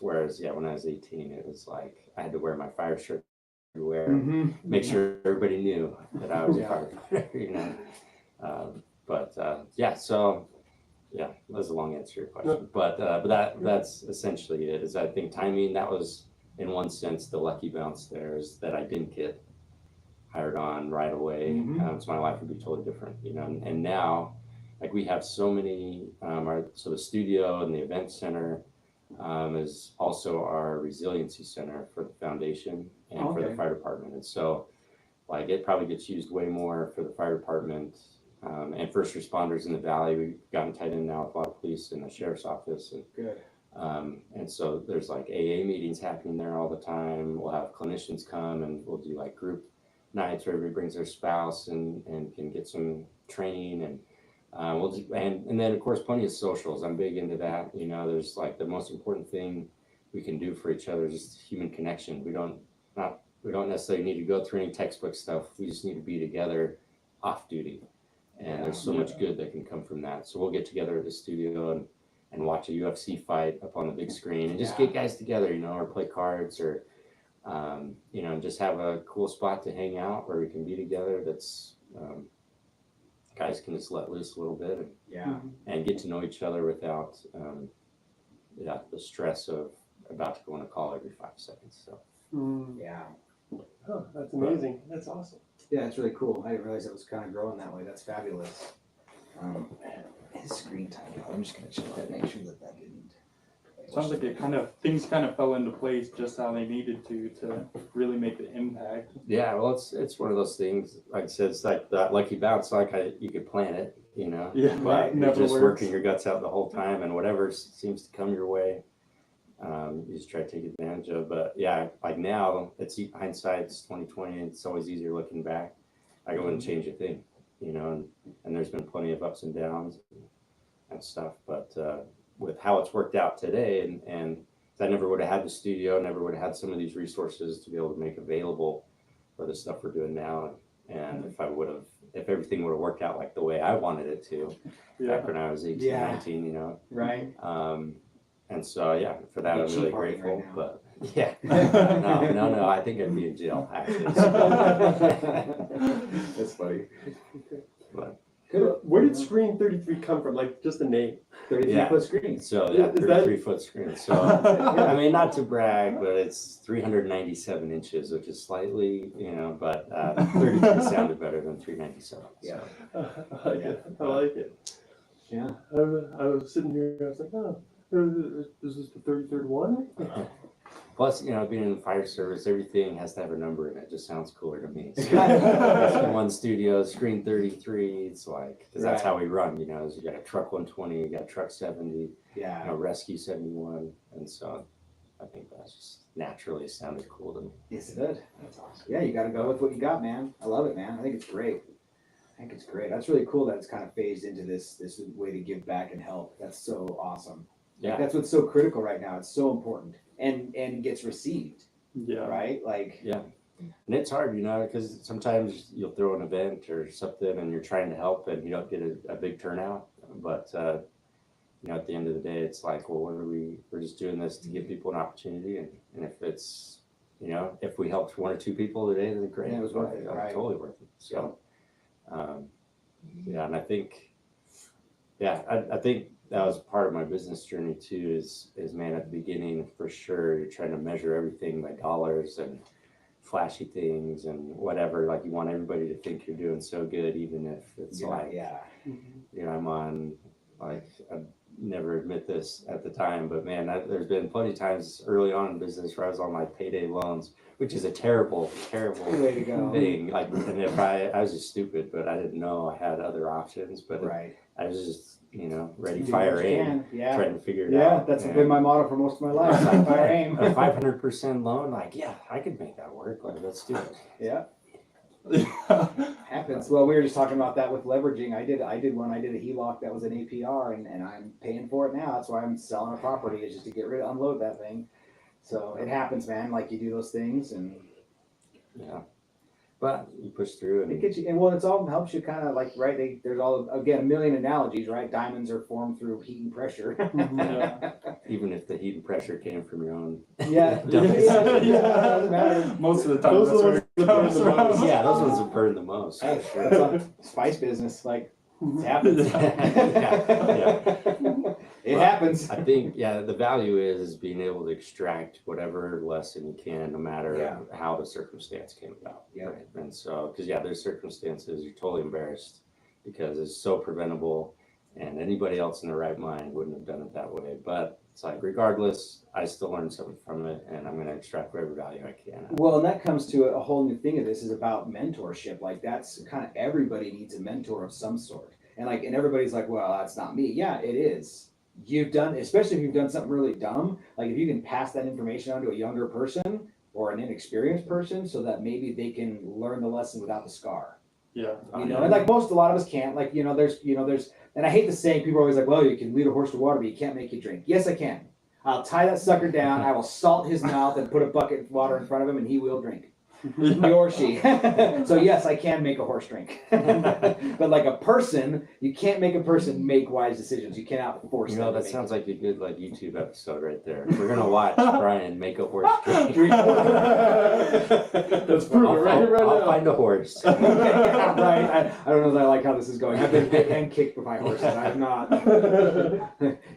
S2: Whereas when I was 18, it was like I had to wear my fire shirt everywhere, make sure everybody knew that I was a firefighter, so that was a long answer to your question. But that's essentially it. Is I think timing, that was in one sense the lucky bounce there, is that I didn't get hired on right away. So my life would be totally different, and now, like, we have so many, so the studio and the event center is also our resiliency center for the foundation and for the fire department. And so, like, it probably gets used way more for the fire department and first responders in the valley. We've gotten tied in now with a lot of police and the sheriff's office. And,
S1: good.
S2: And so there's like AA meetings happening there all the time. We'll have clinicians come, and we'll do like group nights where everybody brings their spouse and can get some training, and and then of course plenty of socials. I'm big into that. There's like the most important thing we can do for each other is just human connection. We don't necessarily need to go through any textbook stuff. We just need to be together off duty, and there's so much good that can come from that. So we'll get together at the studio and watch a UFC fight up on the big screen, and just get guys together, or play cards, or just have a cool spot to hang out where we can be together. That's guys can just let loose a little bit and get to know each other without the stress of about to go on a call every 5 seconds. So
S3: that's amazing. That's awesome.
S1: Yeah, it's really cool. I didn't realize it was kind of growing that way. That's fabulous. His screen time. I'm just gonna check that, make sure that didn't.
S4: Sounds like things kind of fell into place just how they needed to really make the impact.
S2: Yeah, well, it's one of those things. Like I said, it's like that lucky bounce. You could plan it,
S4: Yeah,
S2: but you're
S4: never
S2: just
S4: works.
S2: working your guts out the whole time, and whatever seems to come your way, you just try to take advantage of. But yeah, like now, hindsight's 2020, and it's always easier looking back. I wouldn't change a thing, and there's been plenty of ups and downs and stuff, but with how it's worked out today, and I never would have had the studio, never would have had some of these resources to be able to make available for the stuff we're doing now. And if everything would have worked out like the way I wanted it to, back when I was 18,
S1: Yeah.
S2: 19,
S1: Right.
S2: and so yeah, for that
S1: You're
S2: I'm really
S1: cheap parking
S2: grateful.
S1: right now.
S2: But yeah, no, I think I'd be in jail actually.
S1: That's funny.
S2: But,
S3: Where did Screen 33 come from? Like just the name?
S1: 33-foot screens.
S2: so yeah,
S3: Is that-
S2: 33-foot screen. So I mean, not to brag, but it's 397 inches, which is slightly, but 33 sounded better than 397.
S1: Yeah.
S3: I like it. I like it.
S1: Yeah.
S3: I was sitting here, I was like, oh, is this the 33rd one?
S2: Plus, being in the fire service, everything has to have a number in it. It just sounds cooler to me. So, one studio, Screen 33, it's like, because that's how we run, is you got a truck 120, you got a truck 70,
S1: Yeah.
S2: rescue 71. And so I think that's just naturally sounded cool to me.
S1: Yes, it did. That's awesome. Yeah, you got to go with what you got, man. I love it, man. I think it's great. That's really cool that it's kind of phased into this way to give back and help. That's so awesome.
S2: Yeah.
S1: That's what's so critical right now. It's so important and gets received,
S4: Yeah.
S1: right? Like,
S2: Yeah. And it's hard, because sometimes you'll throw an event or something and you're trying to help and you don't get a big turnout. But, at the end of the day, it's like, well, we're just doing this to give people an opportunity. And if it's, if we helped one or two people today, then great.
S1: Yeah, it was worth it, right.
S2: Totally worth it. So, and I think, I think that was part of my business journey too, is man, at the beginning, for sure, you're trying to measure everything by dollars and flashy things and whatever. Like you want everybody to think you're doing so good, even if it's I'm on, like, I'd never admit this at the time, but man, there's been plenty of times early on in business where I was on my payday loans, which is a terrible
S1: way to go.
S2: thing. Like, and if I was just stupid, but I didn't know I had other options, but
S1: Right.
S2: I was just, ready,
S1: Do
S2: fire,
S1: what you
S2: aim,
S1: can. Yeah.
S2: trying to figure it
S1: Yeah,
S2: out.
S1: that's
S2: And
S1: been my motto for most of my life. Fire aim.
S2: a 500% loan, like, yeah, I could make that work. Like, let's do it.
S1: Yeah. Happens. Well, we were just talking about that with leveraging. I did a HELOC that was an APR, and I'm paying for it now. That's why I'm selling a property, is just to unload that thing. So it happens, man. Like, you do those things, and
S2: Yeah. But you push through
S1: it
S2: and
S1: gets you. And well, it's all helps you kind of like, right? There's a million analogies, right? Diamonds are formed through heat and pressure.
S4: Yeah.
S2: even if the heat and pressure came from your own.
S1: Yeah.
S4: Yeah.
S1: Doesn't matter.
S4: Most of the time,
S3: Those
S4: that's
S3: are
S4: where it
S3: the
S4: comes
S3: ones that burn the
S4: from.
S3: most.
S2: Yeah, those ones have burned the most.
S1: Hey,
S2: for sure.
S1: that's on spice business. Like, it happens.
S2: Yeah.
S1: It
S2: Well,
S1: happens.
S2: I think, the value is being able to extract whatever lesson you can, no matter
S1: Yeah.
S2: how the circumstance came about.
S1: Yeah.
S2: Right? And so, because there's circumstances you're totally embarrassed because it's so preventable, and anybody else in their right mind wouldn't have done it that way. But it's like, regardless, I still learned something from it, and I'm going to extract whatever value I can.
S1: Well, and that comes to a whole new thing of this is about mentorship. Like, that's kind of, everybody needs a mentor of some sort. And everybody's like, well, that's not me. Yeah, it is. Especially if you've done something really dumb, like if you can pass that information on to a younger person or an inexperienced person so that maybe they can learn the lesson without the scar.
S4: Yeah.
S1: And like a lot of us can't, there's, and I hate the saying, people are always like, well, you can lead a horse to water, but you can't make it drink. Yes, I can. I'll tie that sucker down. I will salt his mouth and put a bucket of water in front of him, and he will drink. He or she. So yes, I can make a horse drink. But like a person, you can't make a person make wise decisions. You cannot force them.
S2: That sounds like a good YouTube episode right there. We're gonna watch Brian make a horse drink.
S3: Let's prove it right
S2: I'll
S3: now.
S2: find a horse.
S1: Yeah, right. I don't know that I like how this is going. I've been bit and kicked by horses. I'm not.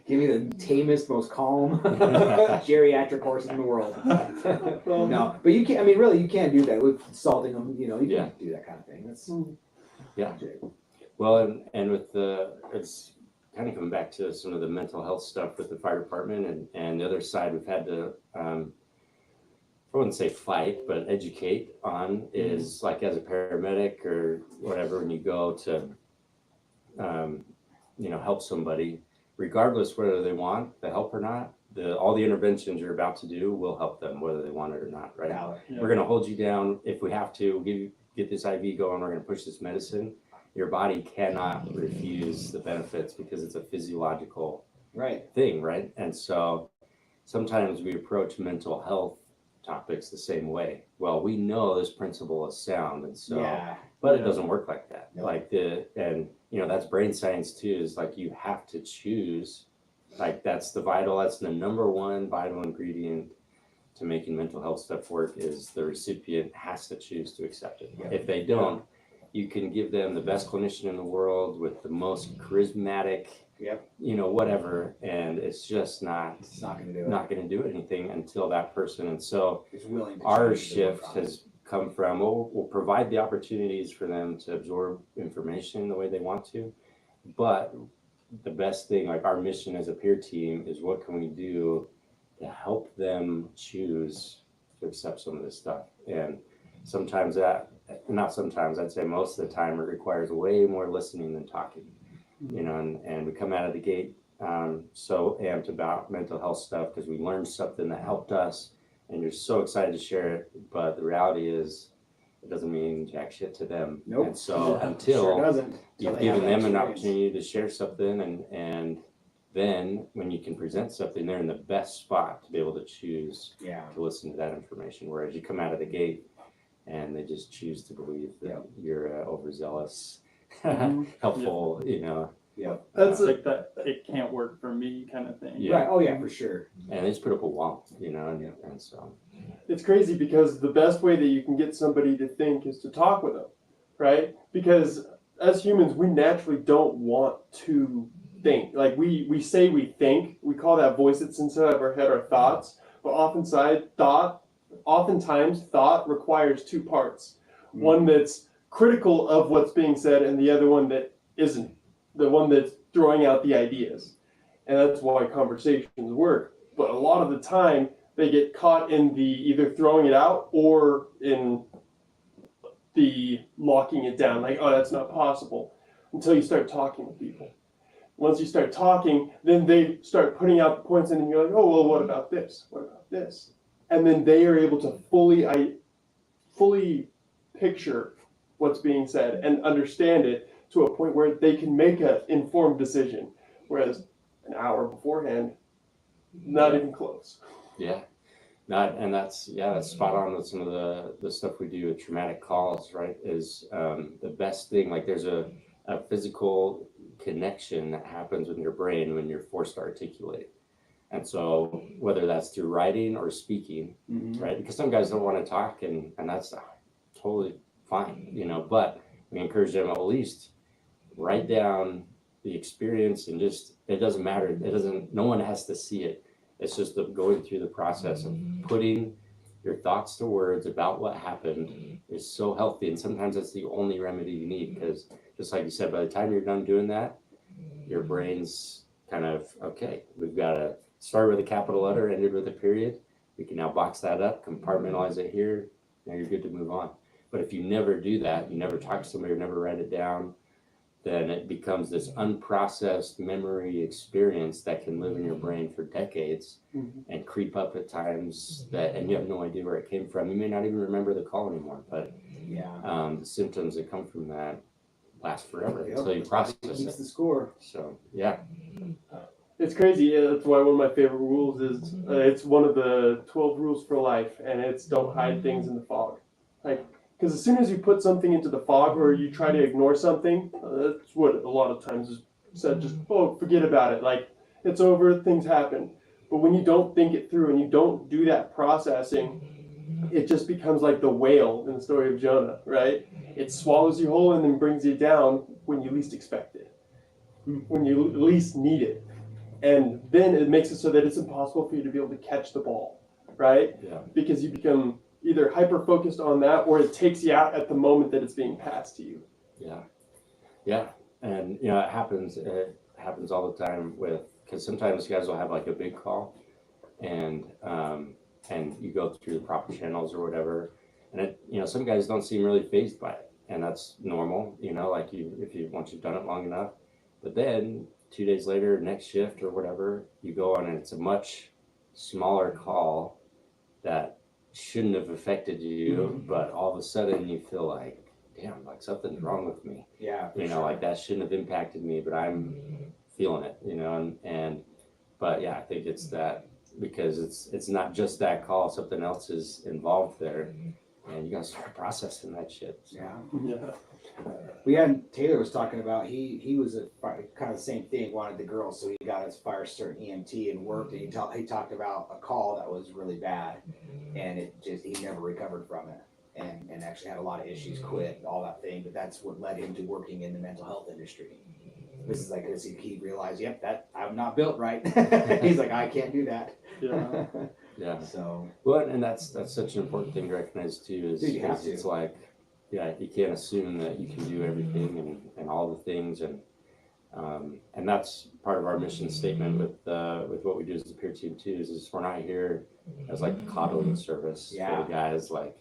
S1: Give me the tamest, most calm geriatric horses in the world. No, but you can't. I mean, really, you can't do that with salting them. You can't do that kind of thing. That's
S2: Yeah. Well, and with it's kind of coming back to some of the mental health stuff with the fire department, and the other side we've had to, I wouldn't say fight, but educate on is like as a paramedic or whatever, when you go to, help somebody, regardless whether they want the help or not, all the interventions you're about to do will help them whether they want it or not, right?
S4: Yeah.
S2: We're going to hold you down if we have to. Get this IV going. We're going to push this medicine. Your body cannot refuse the benefits because it's a physiological thing, right? And so sometimes we approach mental health topics the same way. Well, we know this principle is sound, and so, but it doesn't work like that. Like that's brain science too. Is like you have to choose. Like that's the number one vital ingredient to making mental health stuff work, is the recipient has to choose to accept it. If they don't, you can give them the best clinician in the world with the most charismatic, whatever, and it's just not going to do anything until that person. And so our shift has come from, we'll provide the opportunities for them to absorb information the way they want to, but the best thing, like our mission as a peer team, is what can we do to help them choose to accept some of this stuff. And sometimes I'd say most of the time it requires way more listening than talking, and we come out of the gate so amped about mental health stuff because we learned something that helped us, and you're so excited to share it, but the reality is it doesn't mean jack shit to them.
S1: Nope.
S2: And so until you've given them an opportunity to share something, and then when you can present something, they're in the best spot to be able to choose to listen to that information. Whereas you come out of the gate and they just choose to believe that you're overzealous, helpful,
S4: That's like that it can't work for me kind of thing.
S1: Right. Oh yeah, for sure.
S2: And they just put up a wall, and so.
S3: It's crazy because the best way that you can get somebody to think is to talk with them, right? Because as humans, we naturally don't want to think. Like we say we think, we call that voice that's inside of our head our thoughts, but oftentimes thought requires two parts. One that's critical of what's being said, and the other one that isn't, the one that's throwing out the ideas. And that's why conversations work. But a lot of the time they get caught in the either throwing it out or in the locking it down, like, oh, that's not possible, until you start talking with people. Once you start talking, then they start putting out the points, and then you're like, oh, well, what about this? What about this? And then they are able to fully picture what's being said and understand it to a point where they can make an informed decision. Whereas an hour beforehand, not even close.
S2: Yeah. That's spot on with some of the stuff we do with traumatic calls, right? Is the best thing. Like there's a physical connection that happens with your brain when you're forced to articulate. And so whether that's through writing or speaking, right? Because some guys don't want to talk, and that's totally fine, but we encourage them at least write down the experience, and just, it doesn't matter. No one has to see it. It's just going through the process of putting your thoughts to words about what happened is so healthy. And sometimes that's the only remedy you need, because just like you said, by the time you're done doing that, your brain's kind of, okay, we've got to start with a capital letter, ended with a period. We can now box that up, compartmentalize it here. Now you're good to move on. But if you never do that, you never talk to somebody or never write it down, then it becomes this unprocessed memory experience that can live in your brain for decades and creep up at times and you have no idea where it came from. You may not even remember the call anymore, but the symptoms that come from that last forever until you process it.
S1: Keeps the score.
S2: So, yeah.
S3: It's crazy. That's why one of my favorite rules is it's one of the 12 rules for life, and it's don't hide things in the fog. Because as soon as you put something into the fog or you try to ignore something, that's what a lot of times is said, just, oh, forget about it. Like, it's over, things happen. But when you don't think it through and you don't do that processing, it just becomes like the whale in the story of Jonah, right? It swallows you whole and then brings you down when you least expect it, when you least need it. And then it makes it so that it's impossible for you to be able to catch the ball, right?
S2: Yeah.
S3: Because you become either hyper-focused on that, or it takes you out at the moment that it's being passed to you.
S2: Yeah. And, it happens happens all the time because sometimes guys will have like a big call, and you go through the proper channels or whatever, and some guys don't seem really fazed by it, and that's normal, like once you've done it long enough. But then 2 days later, next shift or whatever, you go on and it's a much smaller call that shouldn't have affected you, but all of a sudden you feel like, damn, like something's wrong with me.
S1: Yeah.
S2: Like that shouldn't have impacted me, but I'm feeling it, but yeah, I think it's that, because it's not just that call, something else is involved there, and you gotta start processing that shit. So.
S1: Yeah. Taylor was talking about, he was kind of the same thing, wanted the girls, so he got his fire cert EMT and worked, and he talked about a call that was really bad, and he never recovered from it, and actually had a lot of issues, quit, all that thing, but that's what led him to working in the mental health industry. This is like, he realized, yep, that I'm not built right. He's like, I can't do that.
S3: Yeah.
S2: Yeah.
S1: So.
S2: Well, and that's such an important thing to recognize too, is
S1: Dude, you have to.
S2: it's like, yeah, you can't assume that you can do everything and all the things, and that's part of our mission statement with what we do as a peer team too, is we're not here as like a coddling service for the guys. Like,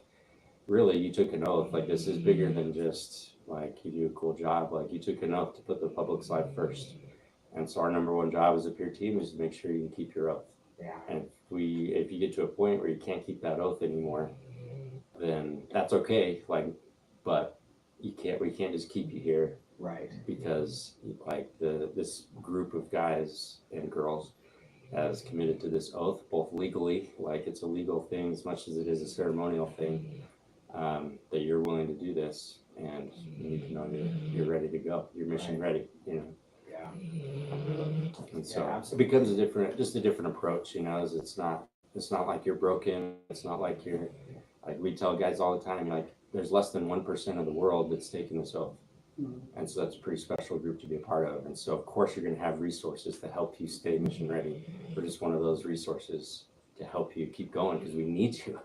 S2: really, you took an oath. Like, this is bigger than just like you do a cool job. Like, you took an oath to put the public's life first, and so our number one job as a peer team is to make sure you can keep your oath.
S1: Yeah.
S2: And if you get to a point where you can't keep that oath anymore, then that's okay. Like, but we can't just keep you here,
S1: right?
S2: Because like this group of guys and girls has committed to this oath, both legally, like it's a legal thing as much as it is a ceremonial thing, that you're willing to do this, and you know you're ready to go, you're mission ready,
S1: Yeah.
S2: And so it becomes a different approach, is it's not like you're broken, it's not like you're, like we tell guys all the time, like there's less than 1% of the world that's taken this oath. And so that's a pretty special group to be a part of. And so of course you're going to have resources to help you stay mission ready. We're just one of those resources to help you keep going, because we need you.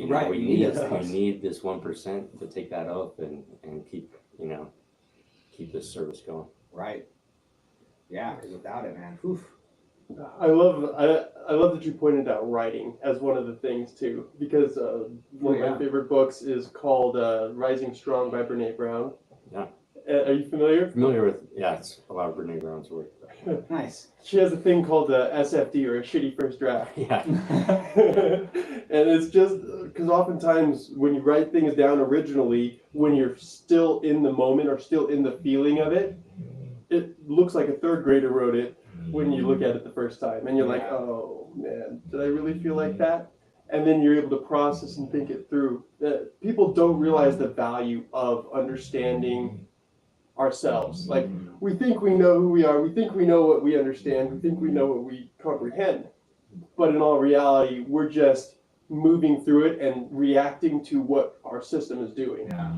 S1: Right.
S2: We need this 1% to take that oath and keep this service going.
S1: Right. Yeah, because without it, man, oof.
S3: I love that you pointed out writing as one of the things too, because one of my favorite books is called Rising Strong by Brene Brown.
S2: Yeah.
S3: Are you familiar?
S2: Familiar with, it's a lot of Brene Brown's work.
S1: Nice.
S3: She has a thing called SFD, or a shitty first draft.
S2: Yeah.
S3: And it's just because oftentimes when you write things down originally, when you're still in the moment or still in the feeling of it, it looks like a third grader wrote it when you look at it the first time, and you're like, oh man, did I really feel like that? And then you're able to process and think it through. People don't realize the value of understanding ourselves. Like, we think we know who we are, we think we know what we understand, we think we know what we comprehend, but in all reality, we're just moving through it and reacting to what our system is doing.
S1: Yeah.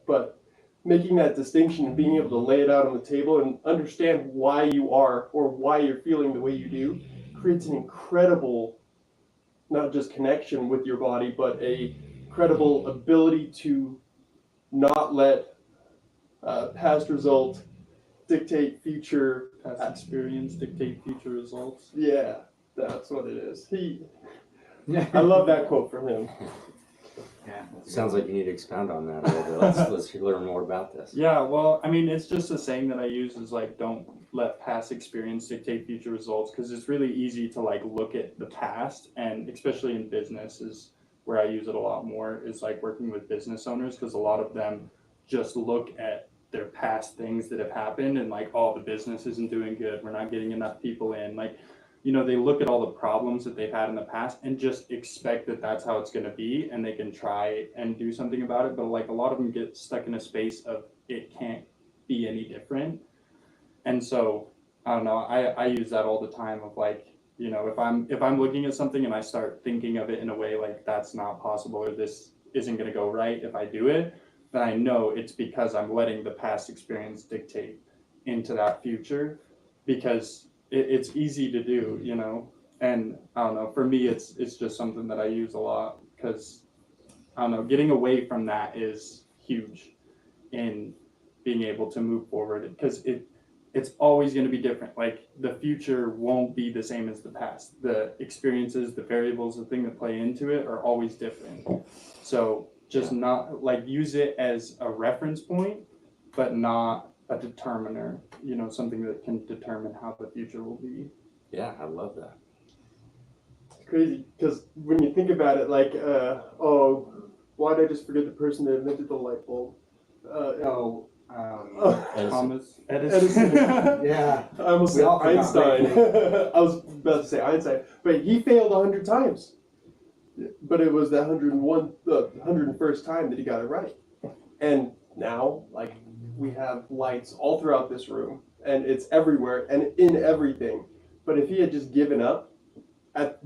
S3: But making that distinction and being able to lay it out on the table and understand why you are, or why you're feeling the way you do, creates an incredible, not just connection with your body, but a credible ability to not let past result dictate future.
S4: Past experience dictate future results.
S3: Yeah, that's what it is. I love that quote from him.
S1: Yeah.
S2: Sounds like you need to expound on that a little bit. Let's learn more about this.
S4: Yeah, well, I mean, it's just a saying that I use, is like, don't let past experience dictate future results, because it's really easy to like look at the past, and especially in business is where I use it a lot more, is like working with business owners, because a lot of them just look at their past things that have happened and like, oh, the business isn't doing good, we're not getting enough people in, like, they look at all the problems that they've had in the past and just expect that that's how it's going to be, and they can try and do something about it. But like, a lot of them get stuck in a space of it can't be any different. And so I don't know, I use that all the time of like, if I'm looking at something and I start thinking of it in a way like that's not possible, or this isn't going to go right if I do it, then I know it's because I'm letting the past experience dictate into that future, because it's easy to do, and I don't know, for me, it's just something that I use a lot, because I don't know, getting away from that is huge in being able to move forward, because it's always going to be different. Like the future won't be the same as the past. The experiences, the variables, the thing that play into it are always different. So just not like use it as a reference point, but not a determiner, you know, something that can determine how the future will be.
S2: Yeah, I love that.
S3: It's crazy because when you think about it, like, oh, why did I just forget the person that invented the light bulb?
S4: Thomas
S3: Edison.
S1: Yeah.
S3: I almost
S1: We
S3: said
S1: all forgot
S3: Einstein.
S1: briefly.
S3: I was about to say Einstein, but he failed 100 times. But it was the 101st time that he got it right. And now, like, we have lights all throughout this room, and it's everywhere and in everything. But if he had just given up at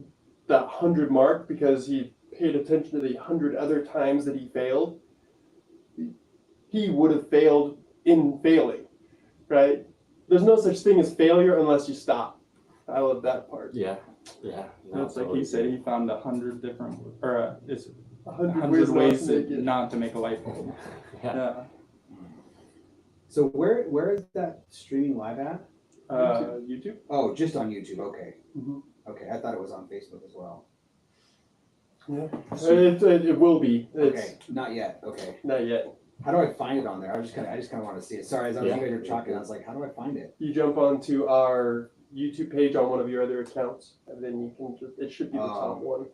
S3: the 100 mark because he paid attention to the 100 other times that he failed, he would have failed in failing, right? There's no such thing as failure unless you stop. I love that part.
S2: Yeah. Yeah.
S4: That's like he said, he found 100 different, or it's
S3: 100
S4: ways
S3: not to make it.
S4: not to make a light bulb.
S2: Yeah.
S1: So where is that streaming live at?
S4: YouTube.
S1: Oh, just on YouTube. Okay.
S3: Mhm.
S1: Okay, I thought it was on Facebook as well.
S3: Yeah. It will be. It's
S1: Okay, not yet. Okay.
S3: not yet.
S1: How do I find it on there? I just kind of want to see it. Sorry, as I was
S2: Yeah.
S1: you guys were talking, I was like, how do I find it?
S3: You jump onto our YouTube page on one of your other accounts, and then you can just, it should be the top one.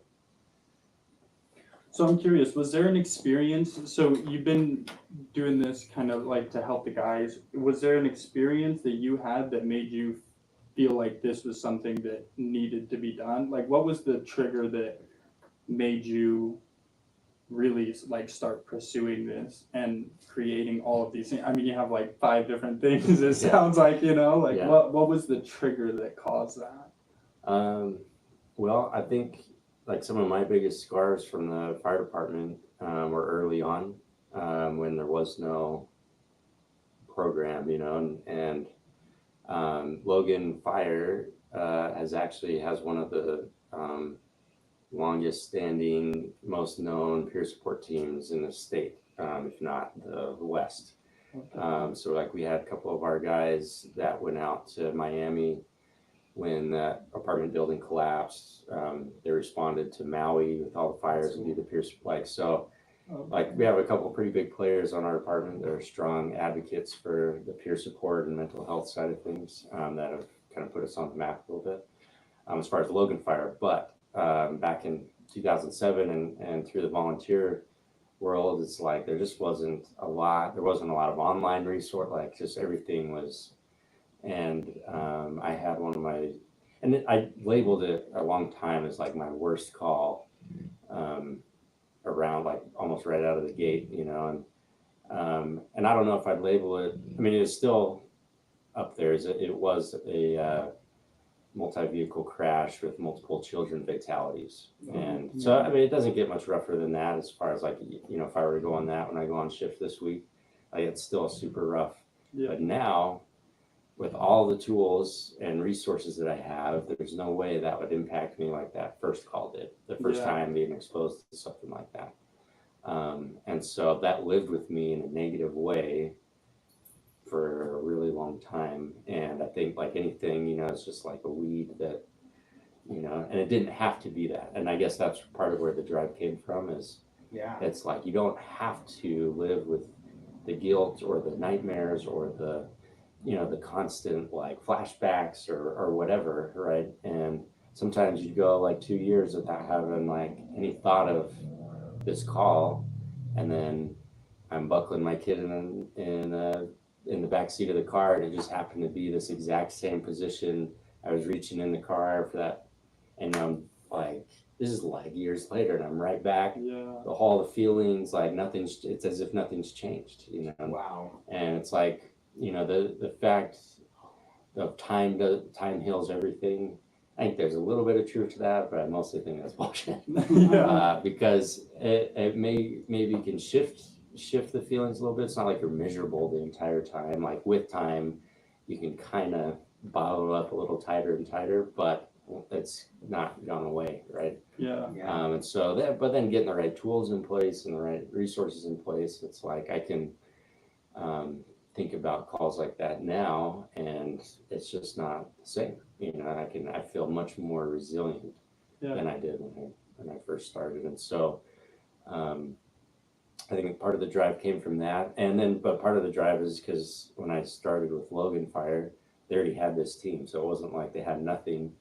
S4: So I'm curious, was there an experience, so you've been doing this kind of like to help the guys, was there an experience that you had that made you feel like this was something that needed to be done? Like what was the trigger that made you really like start pursuing this and creating all of these things? I mean, you have like 5 different things, it sounds like, you know, like what was the trigger that caused that?
S2: Well, I think like some of my biggest scars from the fire department were early on when there was no program, you know, and Logan Fire has one of the longest standing, most known peer support teams in the state, if not the West.
S4: Okay.
S2: So like we had a couple of our guys that went out to Miami when that apartment building collapsed. They responded to Maui with all the fires and do the peer support. So like we have a couple pretty big players on our department that are strong advocates for the peer support and mental health side of things that have kind of put us on the map a little bit as far as the Logan Fire. But back in 2007 and through the volunteer world, it's like there wasn't a lot of online resource, like just everything was. And I had one of my, and I labeled it a long time as like my worst call around like almost right out of the gate, you know, and I don't know if I'd label it, I mean, it is still up there. It was a multi-vehicle crash with multiple children fatalities. And so, I mean, it doesn't get much rougher than that as far as like, you know, if I were to go on that when I go on shift this week, like it's still super rough.
S4: Yeah.
S2: But now, with all the tools and resources that I have, there's no way that would impact me like that first call did, the first time being exposed to something like that. And so that lived with me in a negative way for a really long time. And I think like anything, you know, it's just like a weed that, you know, and it didn't have to be that. And I guess that's part of where the drive came from is it's like you don't have to live with the guilt or the nightmares or the, you know, the constant like flashbacks or whatever, right? And sometimes you go like 2 years without having like any thought of this call, and then I'm buckling my kid in the back seat of the car, and it just happened to be this exact same position. I was reaching in the car for that, and I'm like, this is like years later, and I'm right back. All the feelings, like it's as if nothing's changed, you know.
S1: Wow.
S2: And it's like, you know, the fact of time heals everything. I think there's a little bit of truth to that, but I mostly think that's bullshit. Because it maybe can shift the feelings a little bit. It's not like you're miserable the entire time. Like with time, you can kind of bottle up a little tighter and tighter, but it's not gone away, right? And so but then getting the right tools in place and the right resources in place, it's like I can think about calls like that now, and it's just not the same. I feel much more resilient than I did when I first started. And so I think part of the drive came from that. But part of the drive is because when I started with Logan Fire, they already had this team. So it wasn't like they had nothing.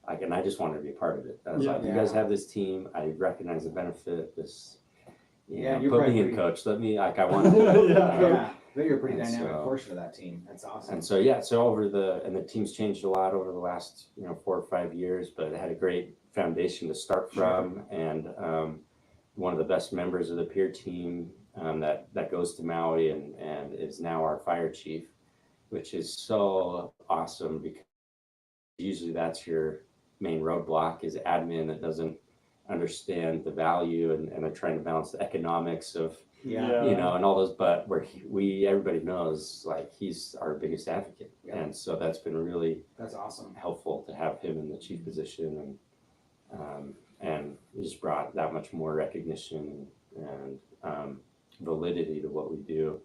S2: And I just wanted to be a part of it. I was like, you guys have this team. I recognize the benefit. Put me in, coach. Let me, I want to.
S1: But you're a pretty dynamic portion of that team. That's awesome.
S2: And so, the team's changed a lot over the last, 4 or 5 years, but it had a great foundation to start from. And one of the best members of the peer team that goes to Maui and is now our fire chief, which is so awesome because usually that's your main roadblock is admin that doesn't understand the value and they're trying to balance the economics of and all those, but everybody knows like he's our biggest advocate. And so that's been that's
S1: awesome,
S2: helpful to have him in the chief position, and he just brought that much more recognition and validity to what we do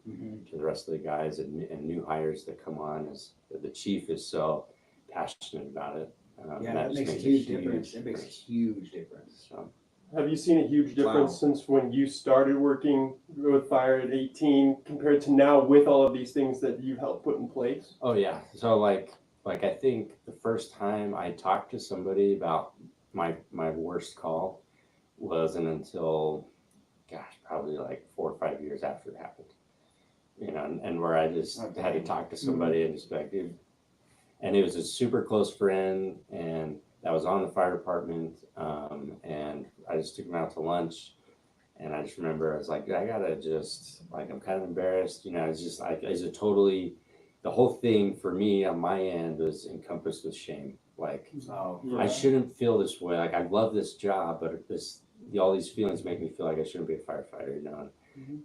S2: to the rest of the guys and new hires that come on. As the chief is so passionate about it.
S1: That makes a huge difference. It makes a huge difference.
S2: So.
S3: Have you seen a huge difference since when you started working with fire at 18 compared to now with all of these things that you've helped put in place?
S2: Oh yeah. So like I think the first time I talked to somebody about my worst call wasn't until, probably like 4 or 5 years after it happened. And where I just had to talk to somebody and just be like, dude. And it was a super close friend, and that was on the fire department. And I just took him out to lunch, and I just remember I was like, I gotta just I'm kind of embarrassed. It's just like the whole thing for me on my end was encompassed with shame. I shouldn't feel this way. I love this job, but all these feelings make me feel like I shouldn't be a firefighter.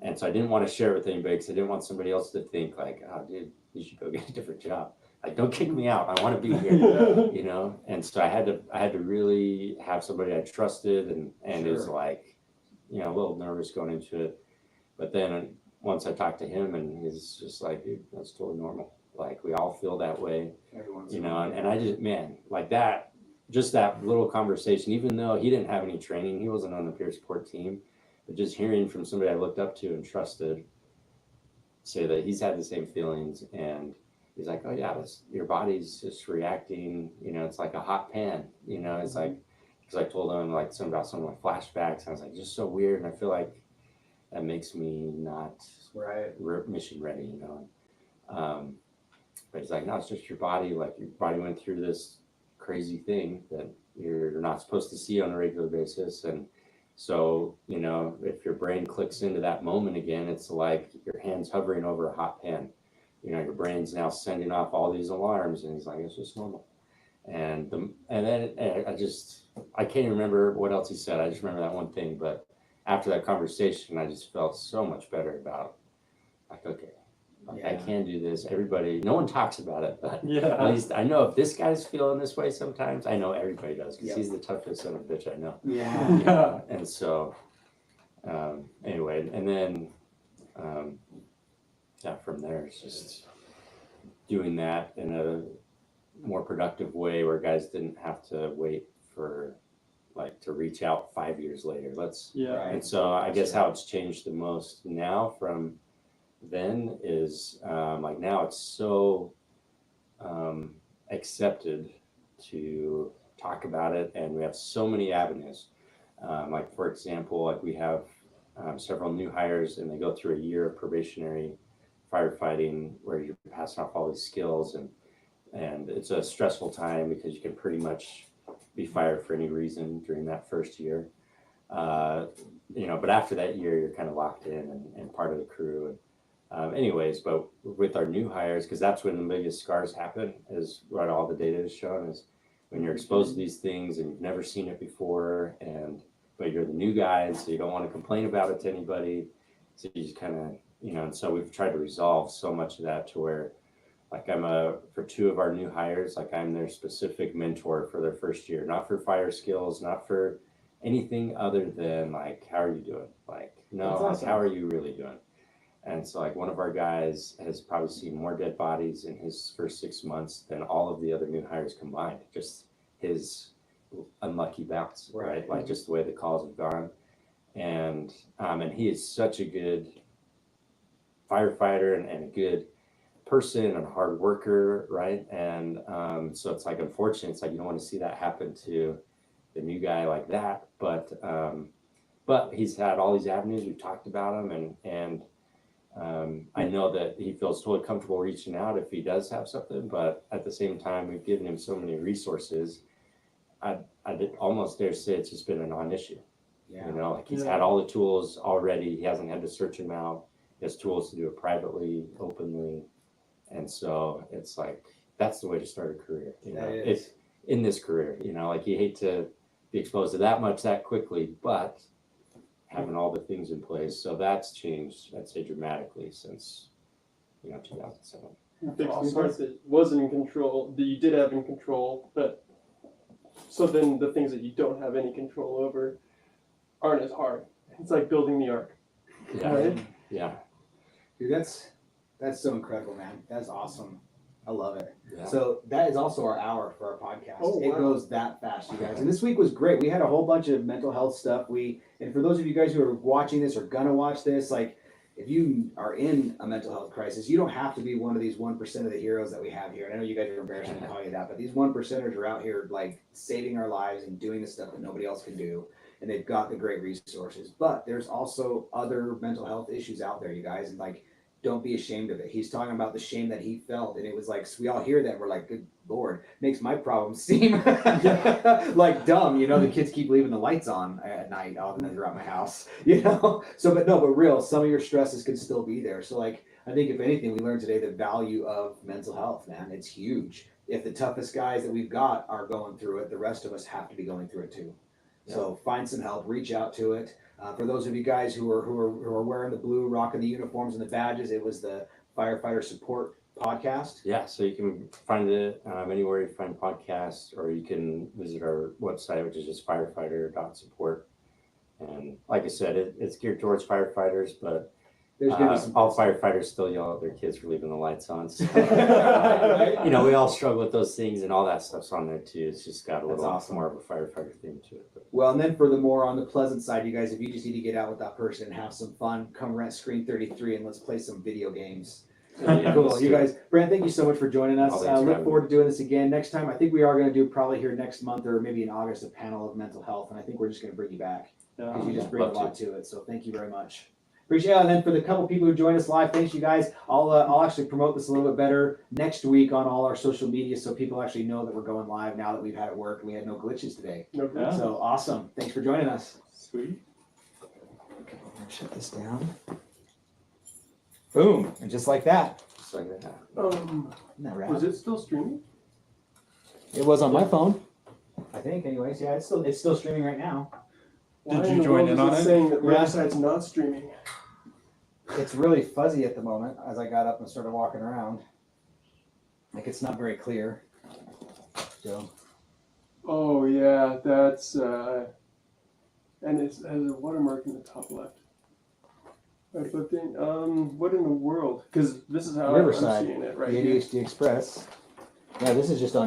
S2: And so I didn't want to share it with anybody because I didn't want somebody else to think oh, dude, you should go get a different job. Don't kick me out. I want to be here, And so I had to really have somebody I trusted and it was a little nervous going into it. But then once I talked to him and he's just like, dude, that's totally normal. We all feel that way, and I just, just that little conversation, even though he didn't have any training, he wasn't on the peer support team, but just hearing from somebody I looked up to and trusted say that he's had the same feelings and he's like, oh yeah, your body's just reacting, it's like a hot pan, it's like, because I told him something about some of my flashbacks, and I was like, just so weird, and I feel like that makes me not mission ready, but he's like, no, it's just your body, your body went through this crazy thing that you're not supposed to see on a regular basis, and so, if your brain clicks into that moment again, it's like your hand's hovering over a hot pan. Your brain's now sending off all these alarms, and he's like, it's just normal. And then I can't even remember what else he said. I just remember that one thing. But after that conversation, I just felt so much better about, okay, I can do this. Everybody, no one talks about it, but at least I know if this guy's feeling this way sometimes, I know everybody does because he's the toughest son of a bitch I know.
S1: Yeah.
S2: And so, anyway, and then, from there, it's just doing that in a more productive way where guys didn't have to wait for to reach out 5 years later. And so I guess how it's changed the most now from then is now it's so accepted to talk about it, and we have so many avenues. For example, we have several new hires, and they go through a year of probationary firefighting where you're passing off all these skills, and it's a stressful time because you can pretty much be fired for any reason during that first year. But after that year, you're kind of locked in and part of the crew. Anyways, but with our new hires, because that's when the biggest scars happen, is what all the data has shown, is when you're exposed to these things and you've never seen it before, but you're the new guy, so you don't want to complain about it to anybody. So you just kind of, and so we've tried to resolve so much of that to where, for 2 of our new hires, I'm their specific mentor for their first year, not for fire skills, not for anything other than how are you doing?
S1: Awesome.
S2: How are you really doing? And so like one of our guys has probably seen more dead bodies in his first 6 months than all of the other new hires combined. Just his unlucky bounce, right? Like just the way the calls have gone. And he is such a good firefighter and a good person and a hard worker, right? And so it's like unfortunate. It's like you don't want to see that happen to the new guy like that. But he's had all these avenues. We've talked about him, and I know that he feels totally comfortable reaching out if he does have something. But at the same time, we've given him so many resources. I did almost dare say it's just been a non-issue.
S1: Yeah.
S2: You know, like he's had all the tools already. He hasn't had to search them out. He has tools to do it privately, openly. And so it's like, that's the way to start a career. You know, it's in this career, you know, like you hate to be exposed to that much that quickly, but having all the things in place. So that's changed, I'd say, dramatically since, 2007.
S3: Fixing parts that wasn't in control, that you did have in control, but so then the things that you don't have any control over aren't as hard. It's like building the ark.
S2: Yeah.
S3: Right?
S2: Yeah.
S1: Dude, that's so incredible, man. That's awesome. I love it.
S2: Yeah.
S1: So that is also our hour for our podcast.
S3: Oh,
S1: It
S3: wow.
S1: goes that fast, you guys. And this week was great. We had a whole bunch of mental health stuff. And for those of you guys who are watching this or gonna watch this, like if you are in a mental health crisis, you don't have to be one of these 1% of the heroes that we have here. And I know you guys are embarrassed to call you that, but these 1%ers are out here like saving our lives and doing the stuff that nobody else can do. And they've got the great resources. But there's also other mental health issues out there, you guys. And like, don't be ashamed of it. He's talking about the shame that he felt. And it was like, so we all hear that. And we're like, good Lord, makes my problem seem like dumb. You know, the kids keep leaving the lights on at night throughout my house, you know? So, but real, some of your stresses could still be there. So like, I think if anything, we learned today the value of mental health, man. It's huge. If the toughest guys that we've got are going through it, the rest of us have to be going through it too. So find some help, reach out to it. For those of you guys who are wearing the blue, rocking the uniforms and the badges, it was the Firefighter Support Podcast.
S2: Yeah, so you can find it anywhere you find podcasts, or you can visit our website, which is just firefighter.support. And like I said, it's geared towards firefighters, but
S1: There's gonna be some
S2: all firefighters still yell at their kids for leaving the lights on. So,
S1: Right?
S2: we all struggle with those things, and all that stuff's on there too. It's just got a little
S1: awesome.
S2: more of a firefighter thing to it. But.
S1: Well, and then for the more on the pleasant side, you guys, if you just need to get out with that person and have some fun, come rent Screen 33 and let's play some video games. Cool. You guys, Brent, thank you so much for joining us.
S2: Oh,
S1: Look forward to doing this again next time. I think we are going to do probably here next month or maybe in August a panel of mental health, and I think we're just going to bring you back because you just bring a lot to it. So thank you very much. Appreciate it. And then for the couple people who joined us live, thanks you guys. I'll actually promote this a little bit better next week on all our social media so people actually know that we're going live now that we've had it work and we had no glitches today.
S3: No good.
S4: Yeah.
S1: So awesome. Thanks for joining us.
S4: Sweet.
S1: Okay, I'm gonna shut this down. Boom. And just like that.
S2: Just like that.
S1: Isn't that rad?
S3: Was it still streaming?
S1: It was on my phone. I think anyways. Yeah, it's still streaming right now.
S3: Why
S4: Did
S3: in
S4: you
S3: the
S4: join
S3: world
S4: in
S3: is
S4: on
S3: it
S4: it?
S3: saying that
S1: Yeah.
S3: Riverside's not streaming?
S1: It's really fuzzy at the moment as I got up and started walking around. Like it's not very clear. So
S3: Oh yeah, that's and it has a watermark in the top left. Right, but then what in the world? Because this is how I'm
S1: Riverside,
S3: seeing it right
S1: the
S3: here.
S1: ADHD Express. Yeah, this is just on